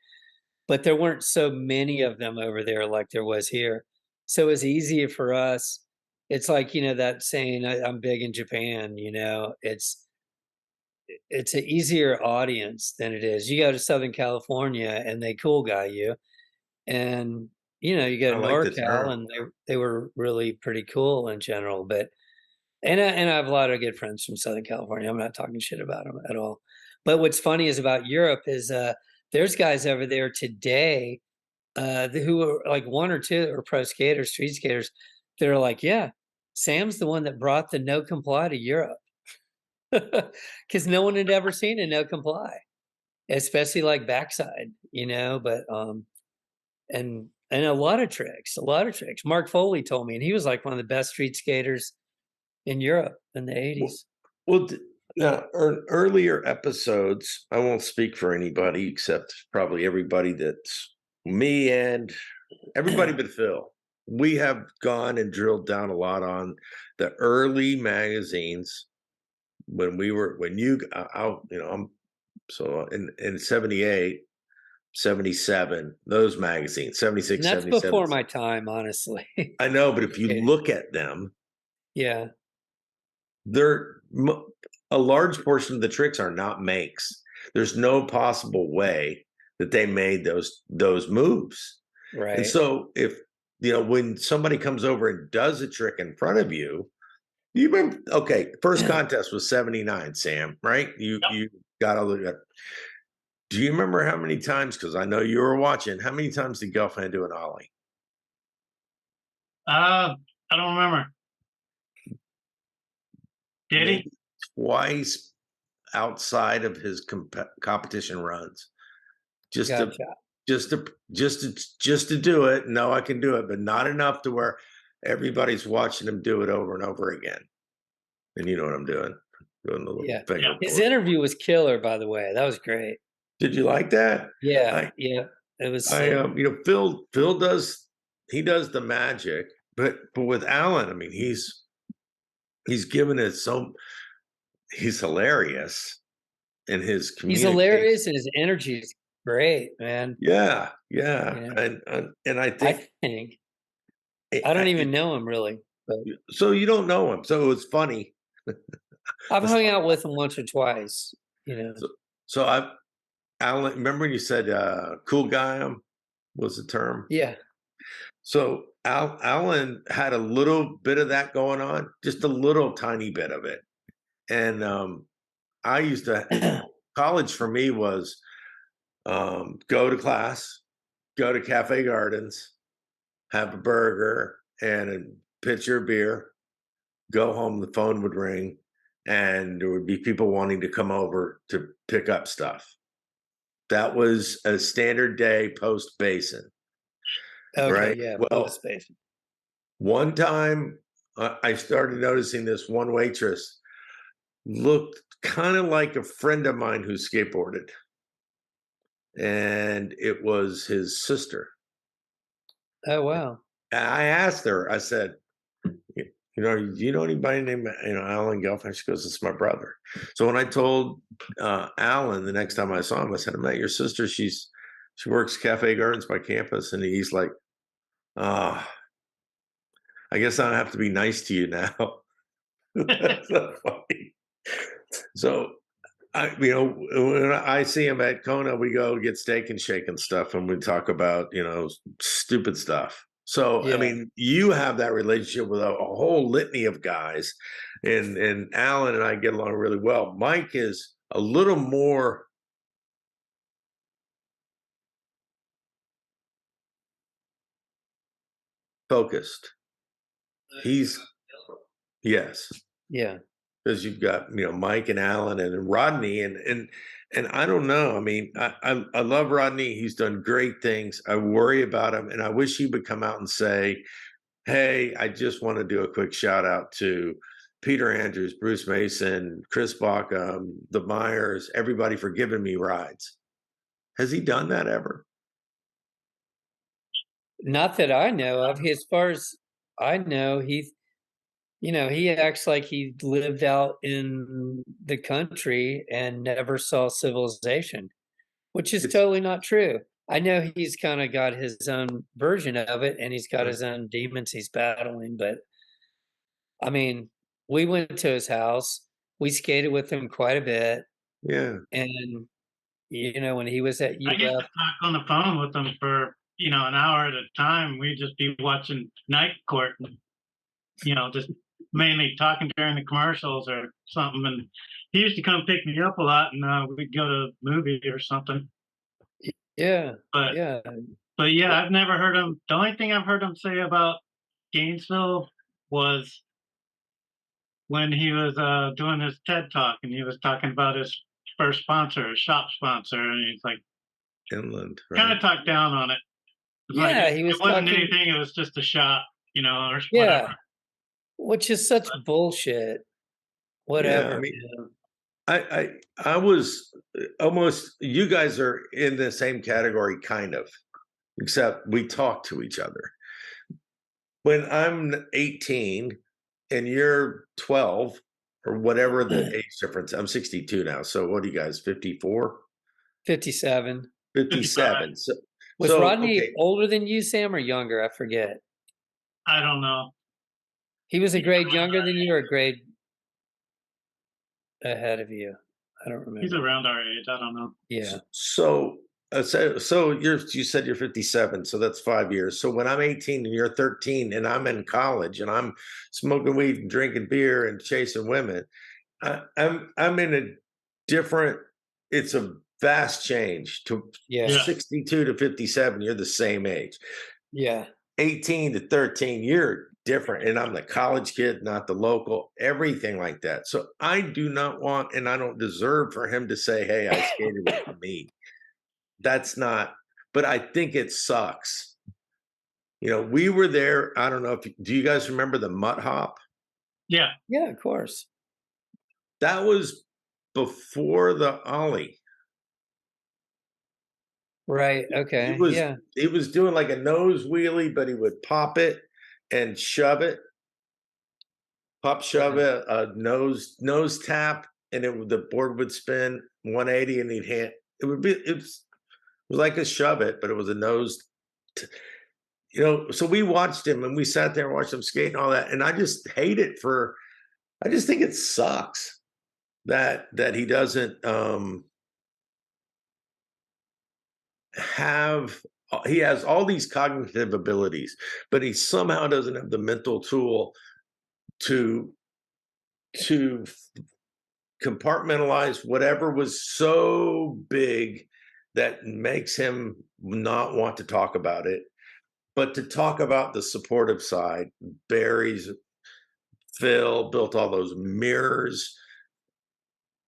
But there weren't so many of them over there like there was here. So it was easier for us. It's like, that saying, I'm big in Japan, it's an easier audience than it is. You go to Southern California and they cool guy you. And, you go I to like the NorCal term. and they were really pretty cool in general. But, and I have a lot of good friends from Southern California. I'm not talking shit about them at all. But what's funny is about Europe is there's guys over there today who are like one or two that were pro skaters, street skaters. They're like, yeah, Sam's the one that brought the no comply to Europe because no one had ever seen a no comply, especially like backside, But and a lot of tricks. Mark Foley told me, and he was like one of the best street skaters in Europe in the 80s. Well, now, earlier episodes, I won't speak for anybody except probably everybody that's me and everybody but Phil. We have gone and drilled down a lot on the early magazines when I'm so in 78, 77, those magazines, 76, And that's 77. before my time, honestly. I know, but if you Okay. look at them, Yeah. they're a large portion of the tricks are not makes. There's no possible way that they made those moves. Right. And so if when somebody comes over and does a trick in front of you, you remember, okay, first contest was 79, Sam, right? You got all the. Do you remember how many times, because I know you were watching, how many times did Gelfand do an ollie? I don't remember. Did he? Twice outside of his competition runs. Just to do it. No, I can do it, but not enough to where everybody's watching him do it over and over again. And you know what I'm doing? Doing the little finger. His interview was killer, by the way. That was great. Did you like that? Yeah, it was. Phil does the magic, but with Alan, I mean, he's given it so. He's hilarious in his communication. He's hilarious, and his energy is great, man. Yeah. And I think I don't even know him really. But so you don't know him, so it's funny. I've hung out with him once or twice. So Alan, remember when you said "cool guy" was the term? Yeah. So Alan had a little bit of that going on, just a little tiny bit of it. And I used to, college for me was go to class, go to Cafe Gardens, have a burger and a pitcher of beer, go home, the phone would ring, and there would be people wanting to come over to pick up stuff. That was a standard day post Basin. Okay, right? yeah, Well, post Basin. One time I started noticing this one waitress looked kind of like a friend of mine who skateboarded. And it was his sister. Oh, wow. I asked her, I said, do you know anybody named Alan Gelfand? She goes, it's my brother. So when I told Alan the next time I saw him, I said, I met your sister. She's She works Cafe Gardens by campus, and he's like, I guess I have to be nice to you now. That's so funny. So when I see him at Kona, we go get Steak and Shake and stuff, and we talk about, stupid stuff. So, Yeah. I mean, you have that relationship with a whole litany of guys, and Alan and I get along really well. Mike is a little more focused. Yes. Yeah. Because you've got Mike and Alan and Rodney and I don't know. I mean, I love Rodney. He's done great things. I worry about him, and I wish he would come out and say, "Hey, I just want to do a quick shout out to Peter Andrews, Bruce Mason, Chris Backham, the Mhyres, everybody for giving me rides." Has he done that ever? Not that I know of. As far as I know, he acts like he lived out in the country and never saw civilization, which is totally not true. I know he's kind of got his own version of it, and he's got his own demons he's battling. But I mean, we went to his house. We skated with him quite a bit. Yeah. And, when he was at I used to UF, talk on the phone with him for, an hour at a time. We'd just be watching Night Court and, just mainly talking during the commercials or something. And he used to come pick me up a lot, and we'd go to a movie or something. yeah. But Yeah. But yeah, I've never heard him. The only thing I've heard him say about Gainesville was when he was doing his TED talk, and he was talking about his first sponsor, his shop sponsor, and he's like, Inland. kind Right? of talked down on it. Yeah, he was It wasn't talking- anything. It was just a shop, or Yeah. whatever. Which is such bullshit. Whatever. Yeah, I mean, I was almost, you guys are in the same category, kind of, except we talk to each other. When I'm 18 and you're 12 or whatever the age difference, I'm 62 now. So what are you guys, 54? 57. 57. Was Rodney older than you, Sam, or younger? I forget. I don't know. He was a grade younger than you or a grade ahead of you? I don't remember. He's around our age. I don't know. Yeah. So you said you're 57, so that's 5 years. So when I'm 18 and you're 13 and I'm in college and I'm smoking weed and drinking beer and chasing women, I'm in a different, it's a vast change to 62 to 57. You're the same age. Yeah. 18 to 13, you're different. And I'm the college kid, not the local, everything like that. So I do not want, and I don't deserve for him to say, "Hey, I skated with me." That's not, but I think it sucks. We were there. I don't know do you guys remember the Mutt Hop? Yeah. Yeah, of course. That was before the Ollie. Right. Okay. He was doing like a nose wheelie, but he would pop it and shove it. Shove it, a nose tap, and the board would spin 180, and it was like a shove it, but it was a nose. So we watched him, and we sat there and watched him skate and all that, and I just hate it I just think it sucks that he doesn't he has all these cognitive abilities, but he somehow doesn't have the mental tool to compartmentalize whatever was so big that makes him not want to talk about it, but to talk about the supportive side. Barry's Phil built all those mirrors.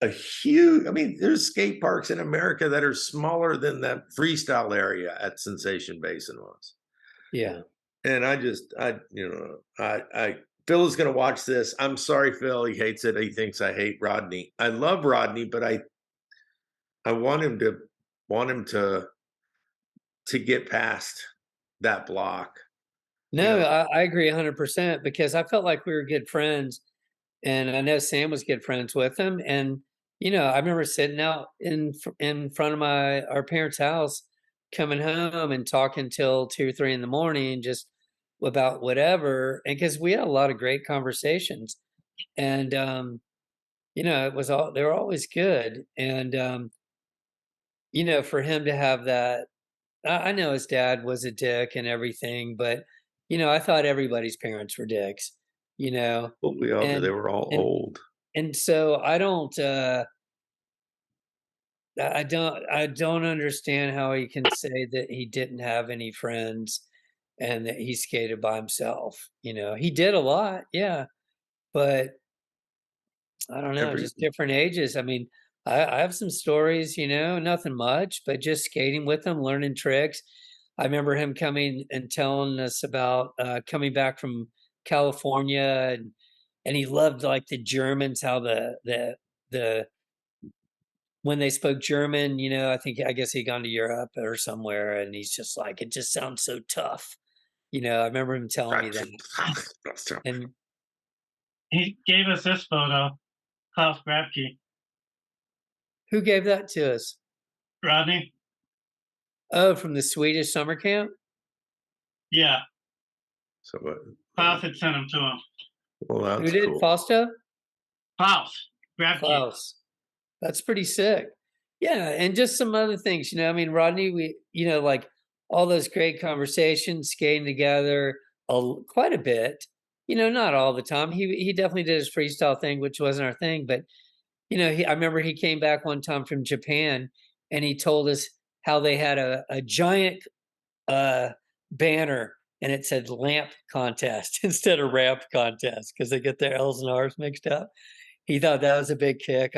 There's skate parks in America that are smaller than that freestyle area at Sensation Basin was. Yeah. And Phil is going to watch this. I'm sorry, Phil. He hates it. He thinks I hate Rodney. I love Rodney, but I want him to get past that block. No, I agree 100% because I felt like we were good friends, and I know Sam was good friends with him. And I remember sitting out in front of our parents' house coming home and talking till 2 or 3 in the morning, just about whatever. And because we had a lot of great conversations, and it was all, they were always good. And for him to have that, I know his dad was a dick and everything, but I thought everybody's parents were dicks, Well, we all, they were all old. and so I don't understand how he can say that he didn't have any friends and that he skated by himself. He did a lot, yeah, but I don't know, just different ages. I mean, I have some stories, nothing much, but just skating with him, learning tricks. I remember him coming and telling us about coming back from California, and he loved like the Germans, how the when they spoke German, I guess he'd gone to Europe or somewhere, and he's just like, it just sounds so tough. I remember him telling me that. And he gave us this photo, Klaus Grabke. who gave that to us? Rodney? Oh, from the Swedish summer camp? Yeah. So Klaus had sent him to him. well, that's Who did? cool. Fausto? Klaus Grabke. Klaus. That's pretty sick. Yeah, and just some other things, I mean, Rodney, we, like all those great conversations, skating together quite a bit. Not all the time. He definitely did his freestyle thing, which wasn't our thing, but I remember he came back one time from Japan, and he told us how they had a giant banner, and it said lamp contest instead of ramp contest because they get their L's and R's mixed up. He thought that was a big kick.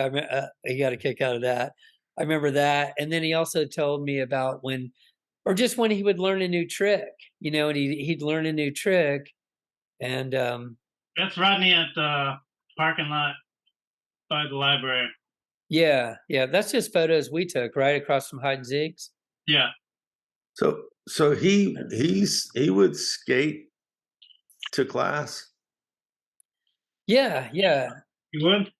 He got a kick out of that. I remember that. And then he also told me about when he would learn a new trick, and he'd learn a new trick. And that's Rodney at the parking lot by the library. Yeah. That's just photos we took right across from Hide and Zeke's. Yeah. So he would skate to class. Yeah. You would?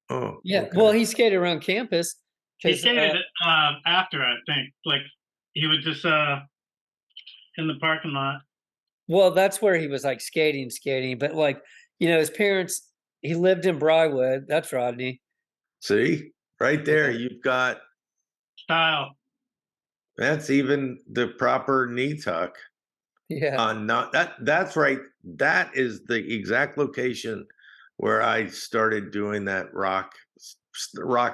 Oh, Yeah. okay. Well, he skated around campus. He skated after, I think. Like he would just in the parking lot. Well, that's where he was like skating, but like, his parents, he lived in Briarwood. That's Rodney. See, right there, you've got Style. that's even the proper knee tuck. Yeah. Not that's right. That is the exact location where I started doing that rock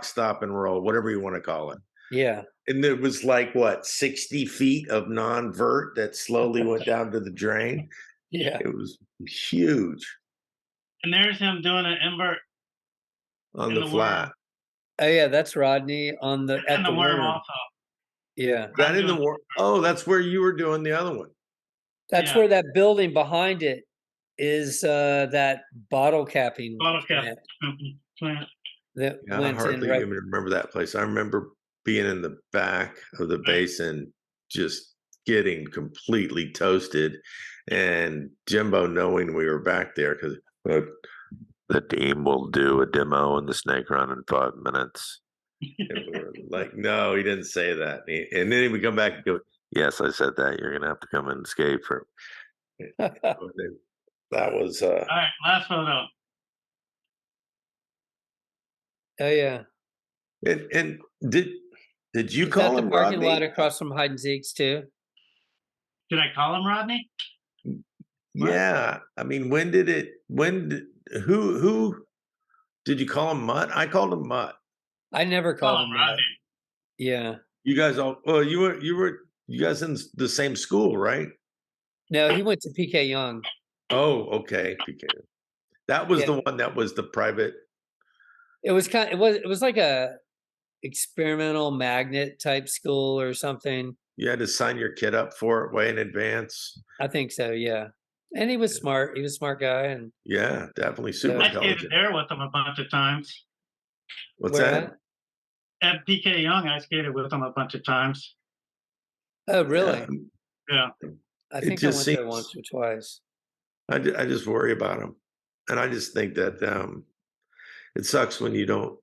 stop and roll, whatever you want to call it. Yeah. And it was like what, 60 feet of non-vert that slowly went down to the drain. Yeah. It was huge. And there's him doing an invert on the flat. Oh yeah, that's Rodney on the at the worm worm. also. Yeah. That in the worm. Oh, that's where you were doing the other one. That's where that building behind it is that bottle capping plant. That I went in hardly right. even remember that place. I remember being in the back of the Basin, just getting completely toasted, and Jimbo knowing we were back there because the team will do a demo in the snake run in 5 minutes. And we were like, no, he didn't say that. And then he would come back and go, yes, I said that. You're gonna have to come and escape for. That was. All right, last photo. Oh yeah. And did you Is call that him the parking Rodney? lot across from Hide and Zeke's too? Did I call him Rodney? Yeah, I mean, who did you call him Mutt? I called him Mutt. I never called him Rodney. that. Yeah. You guys all, well, you guys in the same school, right? No, he went to PK Young. Oh, okay. PK. That was the one that was the private. It was it was like a experimental magnet type school or something. You had to sign your kid up for it way in advance. I think so, yeah. And he was smart. He was a smart guy. And yeah, definitely super I intelligent. skated there with him a bunch of times. What's that? At PK Young, I skated with him a bunch of times. Oh, really? Yeah. I think I went there once or twice. I just worry about him. And I just think that it sucks when you don't.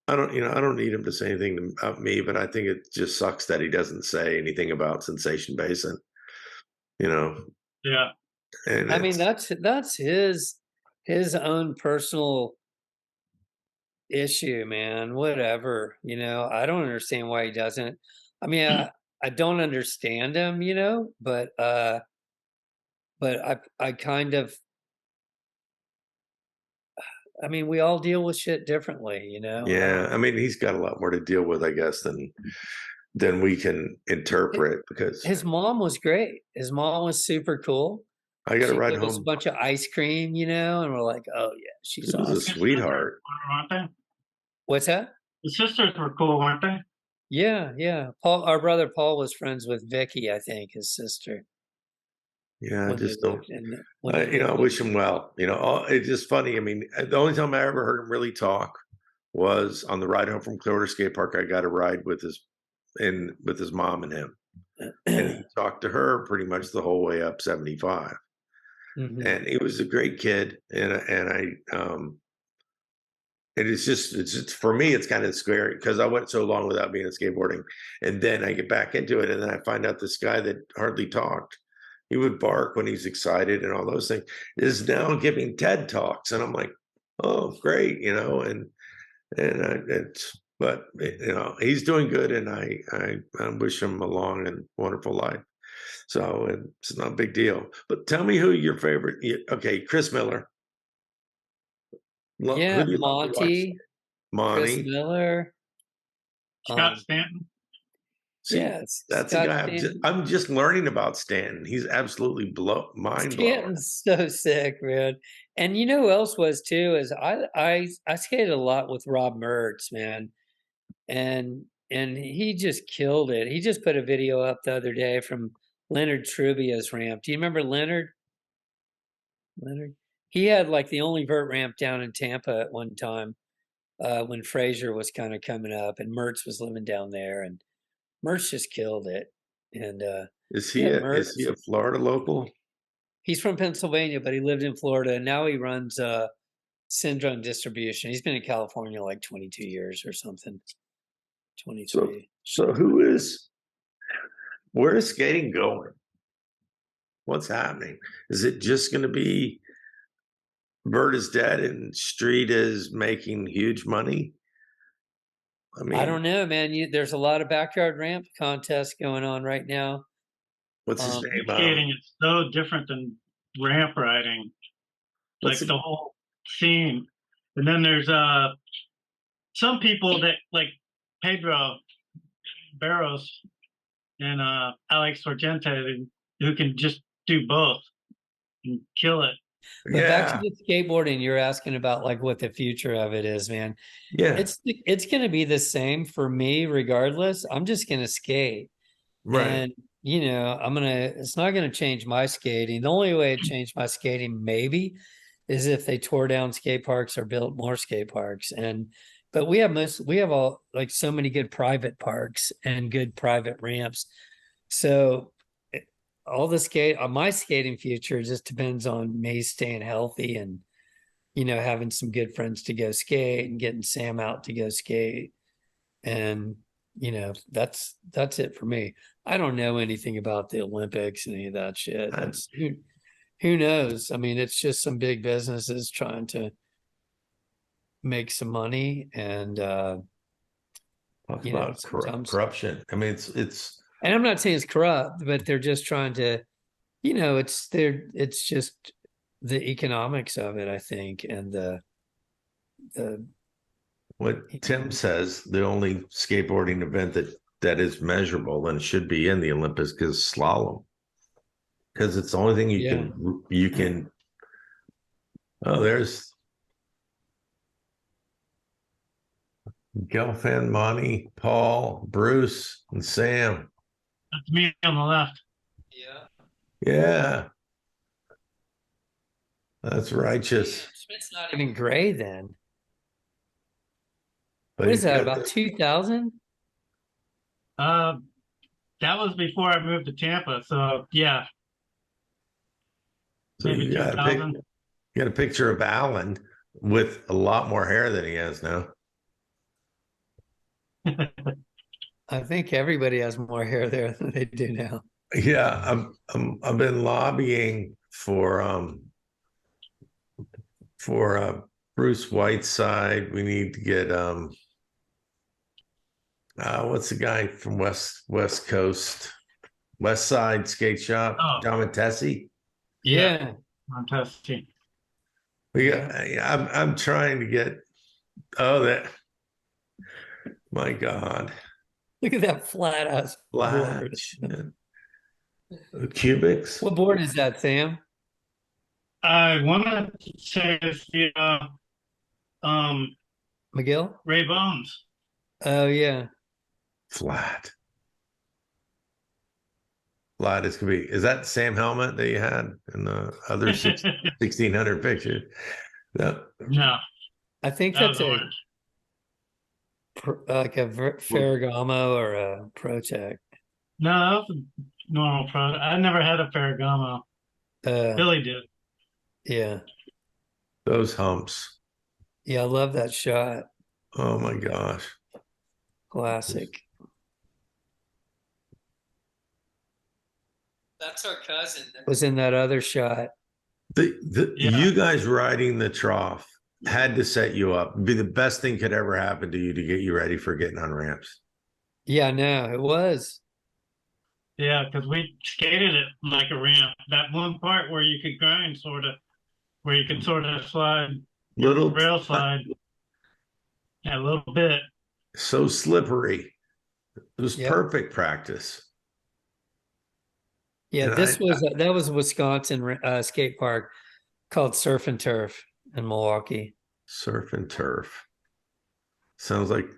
I don't need him to say anything about me, but I think it just sucks that he doesn't say anything about Sensation Basin. Yeah. And I mean, that's his own personal issue, man. Whatever, I don't understand why he doesn't. I mean, I don't understand him, but I kind of, I mean, we all deal with shit differently, yeah, I mean, he's got a lot more to deal with, I guess, than we can interpret, because His mom was great. His mom was super cool. I got to She ride gave us a home. bunch of ice cream, and we're like, oh yeah, she's She was a awesome. sweetheart. Weren't they? What's that? The sisters were cool, weren't they? Yeah. Paul, our brother Paul, was friends with Vicky, I think, his sister. Yeah, I when they just don't. lived in the- when they I lived wish in- him well. It's just funny. I mean, the only time I ever heard him really talk was on the ride home from Clearwater SkatePark. I got a ride with his mom and him, and he talked to her pretty much the whole way up 75. Mhm. And he was a great kid, and it's just for me, it's kind of scary because I went so long without being in skateboarding, and then I get back into it, and then I find out this guy that hardly talked, he would bark when he's excited and all those things, is now giving TED Talks, and I'm like, oh, great, but he's doing good, and I wish him a long and wonderful life. So it's not a big deal. But tell me who your favorite. Okay, Chris Miller. Yeah, Who do you love to watch? Chris Monty. Miller. Scott Stanton. See, Yes, that's a Scott guy Stanton. I'm just learning about Stanton. He's absolutely mind blowing. Stanton's so sick, man. And you know who else was too? Is I skated a lot with Rob Mertz, man, and he just killed it. He just put a video up the other day from Leonard Trubia's ramp. Do you remember Leonard? He had like the only vert ramp down in Tampa at one time, when Fraser was kind of coming up, and Mertz was living down there, and Mertz just killed it. And Is yeah, he a Florida local? he's from Pennsylvania, but he lived in Florida, and now he runs Syndrome Distribution. He's been in California like 22 years or something. 23. So where is skating going? What's happening? Is it just going to be Vert is dead and Street is making huge money? I mean, I don't know, man. There's a lot of backyard ramp contests going on right now. what's his name? Skating is so different than ramp riding. Like the whole scene. And then there's some people that like Pedro Barros and Alex Sorgente who can just do both and kill it. But back to the skateboarding, you're asking about like what the future of it is, man. Yeah, It's going to be the same for me regardless. I'm just going to skate. right. And it's not going to change my skating. The only way it changed my skating maybe is if they tore down skate parks or built more skate parks. But we have all like so many good private parks and good private ramps. So all my skating future just depends on me staying healthy and having some good friends to go skate and getting Sam out to go skate. And that's it for me. I don't know anything about the Olympics and any of that shit. Who knows? I mean, it's just some big businesses trying to make some money and Talk about corruption. I mean, it's and I'm not saying it's corrupt, but they're just trying to, it's just the economics of it, I think, and the what Tim says, the only skateboarding event that is measurable and should be in the Olympics is slalom, because it's the only thing you can. Oh, there's Gelfand, Monty, Paul, Bruce, and Sam. That's me on the left. Yeah, that's righteous. Schmidt's not even gray then. But what is that, about 2000? That was before I moved to Tampa, so yeah. So maybe you got 2000. a picture of Alan with a lot more hair than he has now. I think everybody has more hair there than they do now. Yeah, I've been lobbying for Bruce Whiteside. We need to get what's the guy from West Coast, West Side Skate Shop, Oh. John Matesi. Yeah. Fantastic. We got, I'm trying to get, oh, that, my God, Look at that flat ass flat board. shit. Cubics. What board is that, Sam? I wanted to say it's the McGill? Ray Bones. Oh yeah. Flat. Flat as could be. Is that the same helmet that you had in the other 1600 pictures? No. No, I think that that's was orange. like a Ferragamo or a Protec. No, that was a normal product. I never had a Ferragamo. Billy did. Yeah. Those humps. Yeah, I love that shot. Oh my gosh. Classic. That's our cousin that was in that other shot. Yeah. You guys riding the trough had to set you up. It'd be the best thing could ever happen to you to get you ready for getting on ramps. Yeah, no, it was. Yeah, because we skated it like a ramp. That one part where you could grind, sort of, where you could sort of slide, Little rail slide. Yeah, a little bit. So slippery. It was Yep. perfect practice. Yeah, And that was a Wisconsin skate park called Surf and Turf in Milwaukee. Surf and turf. Sounds like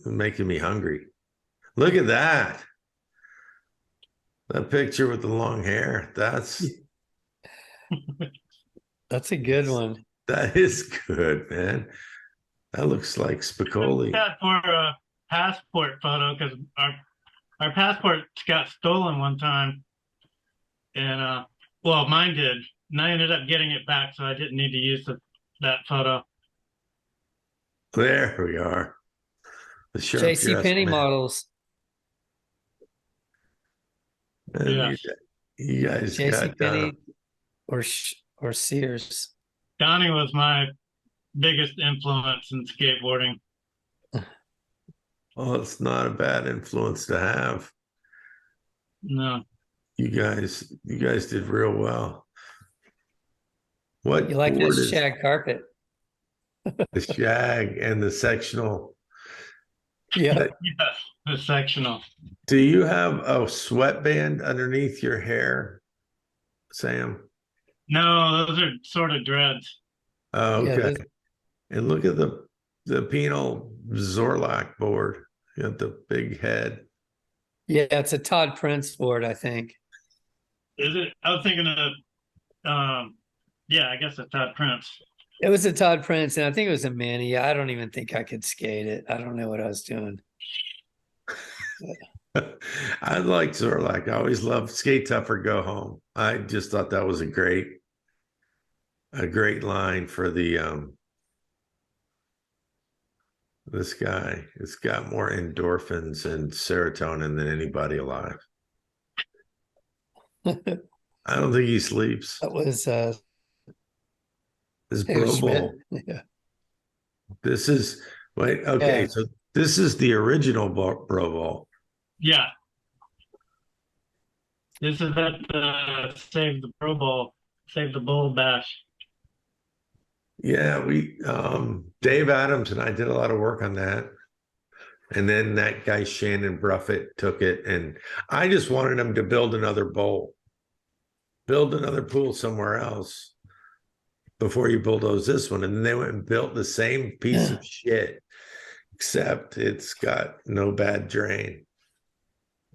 making me hungry. Look at that. That picture with the long hair. That's a good one. that is good, man. That looks like Spicoli. Yeah, for a passport photo, because our passports got stolen one time, and well, mine did, and I ended up getting it back, so I didn't need to use that photo. There we are. The J.C. Penney models. Yeah. You guys J.C. got Penney or Sears. Donnie was my biggest influence in skateboarding. well, it's not a bad influence to have. No. You guys did real well. What You like board that is shag carpet? the shag and the sectional? Yeah. Yes, the sectional. Do you have a sweatband underneath your hair, Sam? No, those are sort of dreads. Oh, Yeah, okay. And look at the penal Zorlak board. You got the big head. Yeah, it's a Todd Prince board, I think. Is it? I was thinking of, yeah, I guess it's Todd Prince. It was a Todd Prince, and I think it was a Manny. I don't even think I could skate it. I don't know what I was doing. I like Zorlak. I always loved Skate Tough or Go Home. I just thought that was a great line for the this guy. It's got more endorphins and serotonin than anybody alive. I don't think he sleeps. That was This Bro Bowl. Yeah. This is okay. Yeah. So this is the original Bro Bowl. Yeah. This is at the Save the Pro Bowl, Save the Bowl Bash. Yeah, we Dave Adams and I did a lot of work on that. And then that guy Shannon Bruffett took it, and I just wanted him to build another bowl, build another pool somewhere else before you bulldoze this one. And then they went and built the same piece of shit, except it's got no bad drain.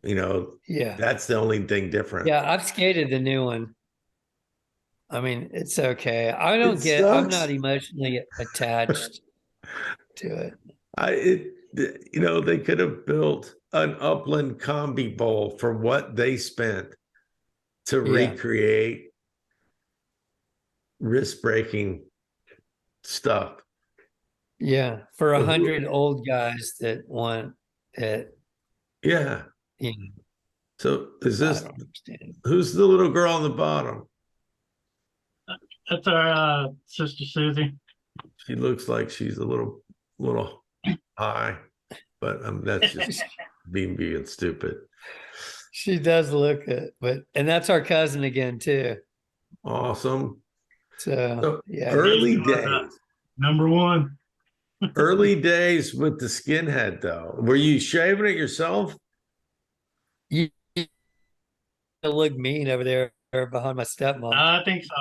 You know, Yeah. that's the only thing different. Yeah, I've skated the new one. I mean, it's okay. I'm sucks. not emotionally attached to it. You know, they could have built an upland combi bowl for what they spent to recreate wrist-breaking stuff. Yeah, for 100 old guys that want it. Yeah. You know, So is I this don't understand. who's the little girl on the bottom? That's our sister Susie. She looks like she's a little high, but that's just being stupid. She does look it, and that's our cousin again too. Awesome. So So yeah, early Yeah, days. Number one. Early days with the skinhead though. Were you shaving it yourself? you look mean over there behind my stepmom. I think so.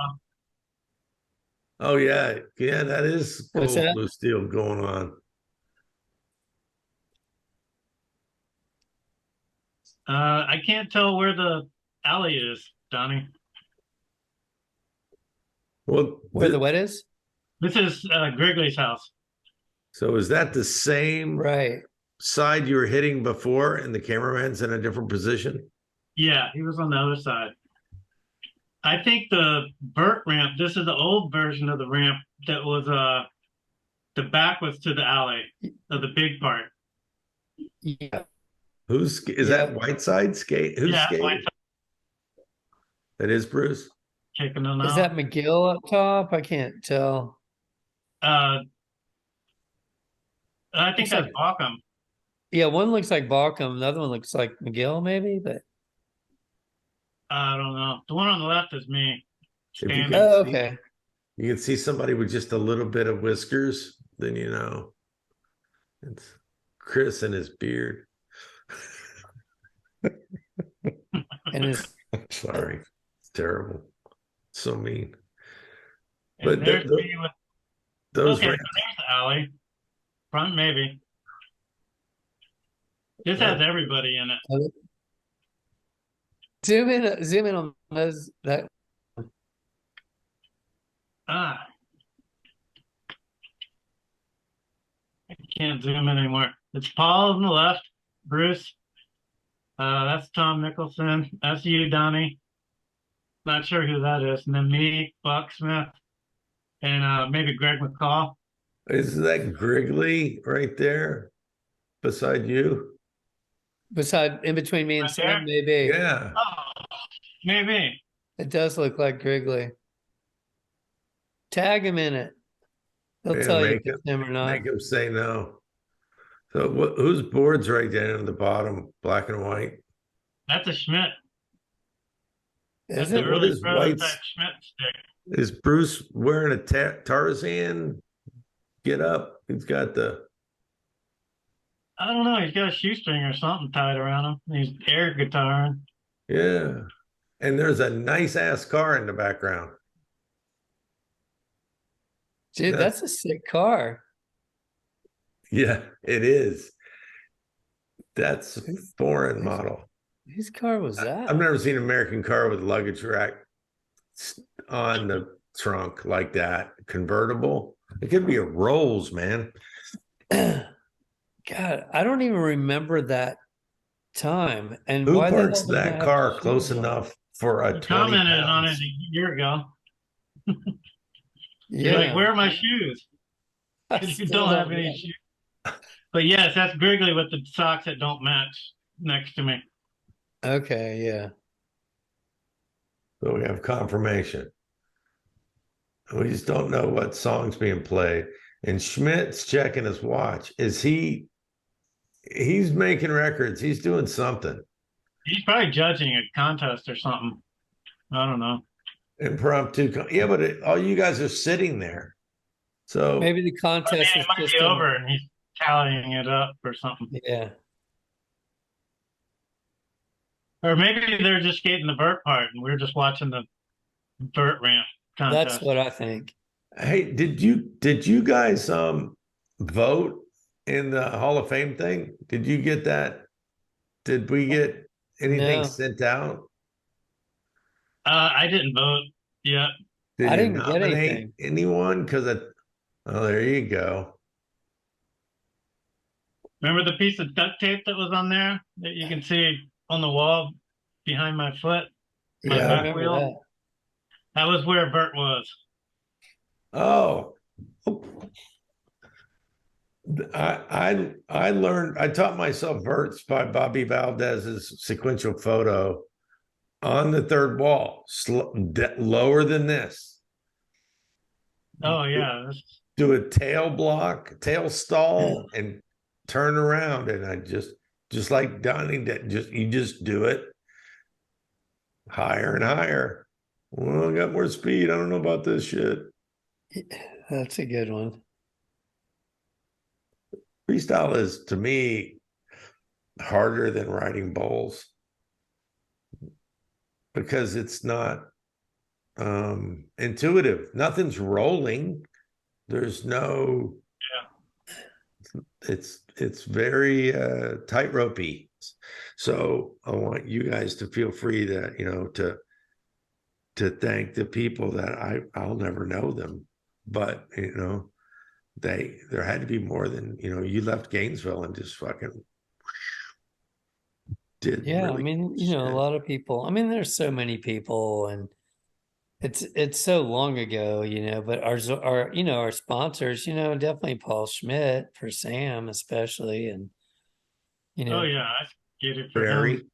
Oh yeah. Yeah, that is What's cool that? blue steel going on. I can't tell where the alley is, Donnie. Well, Where the wet is? This is Grigley's house. so is that the same Right. side you were hitting before and the cameraman's in a different position? Yeah, he was on the other side. I think the vert ramp, this is the old version of the ramp that was the back was to the alley of the big part. Yeah. Is Yeah. that Whiteside skate? Who's Yeah, skating? Whiteside. That is Bruce. Checking them Is out. that McGill up top? I can't tell. I think Looks that's like- Bauckham. Yeah, one looks like Bauckham, the other one looks like McGill, maybe, but I don't know. The one on the left is me. If you Standing. can oh, see- okay. You can see somebody with just a little bit of whiskers, then you know. It's Chris and his beard. And it's Sorry. It's terrible. So mean. And But there's me with Those okay, so ramps, there's the alley. Front maybe. This has everybody in it. zoom in on those that Ah. I can't zoom in anymore. It's Paul on the left, Bruce. That's Tom Mickelson. That's you, Donnie. Not sure who that is. And then me, Buck Smith, and maybe Greg McCall. is that Grigley right there beside you? beside in between me and Right there? Sam, maybe. Yeah. Oh, maybe. It does look like Grigley. Tag him in it. He'll Yeah, tell you if make it's him or not. Make him say no. So whose board's right down at the bottom, black and white? That's a Schmitt. Is That's it? a early is prototype White's- Schmitt stick. Is Bruce wearing a Tarzan get up? He's got the I don't know. He's got a shoestring or something tied around him. He's air guitaring. yeah. And there's a nice ass car in the background. Dude, Yeah. that's a sick car. Yeah, it is. That's a foreign model. Whose car was that? I've never seen an American car with luggage rack on the trunk like that. Convertible. It could be a Rolls, man. God, I don't even remember that time. And Who why the hell parks does that have car shoes close on? enough for a He 20 commented on it pounds? a year ago. He's Yeah, like, where are my shoes? I You still don't have don't any know. shoes. But yes, that's Grigley with the socks that don't match next to me. Okay, yeah. So we have confirmation. We just don't know what song's being played. And Schmidt's checking his watch. He's making records. He's doing something. He's probably judging a contest or something. I don't know. Impromptu. Yeah, but all you guys are sitting there. So Maybe the Yeah, contest it is might just be in- over and he's tallying it up or something. Yeah. Or maybe they're just skating the vert part and we're just watching the vert ramp contest. That's what I think. hey, did you guys vote in the Hall of Fame thing? Did you get that? Did we get anything No. sent out? I didn't vote yet. Did I you didn't get nominate anything. anyone? Because oh, there you go. Remember the piece of duct tape that was on there that you can see on the wall behind my foot? My Yeah. I back remember wheel? that. That was where Bert was. Oh, I learned, I taught myself verts by Bobby Valdez's sequential photo on the third wall, lower than this. Oh yeah, Do a tail block, tail stall, and turn around. And I just like Donnie, you just do it higher and higher. Well, I got more speed. I don't know about this shit. That's a good one. Freestyle is, to me, harder than riding bowls because it's not intuitive. Nothing's rolling. There's no. It's very tight-ropey. So I want you guys to feel free to thank the people that I'll never know them, but there had to be more than, you left Gainesville and just fucking did. Yeah, really I mean, shit. a lot of people. I mean, there's so many people, and it's so long ago, but our sponsors, definitely Paul Schmitt for Sam especially, and oh yeah, I get it for Very. him.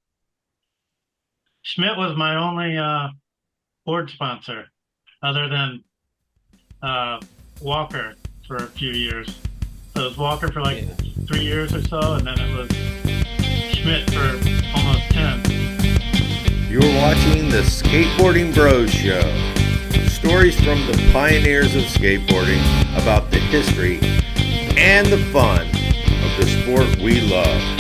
Schmitt was my only board sponsor, other than Walker for a few years. So it was Walker for 3 years or so, and then it was Schmitt for almost 10. You're watching the Skateboarding Bros Show. Stories from the pioneers of skateboarding about the history and the fun of the sport we love.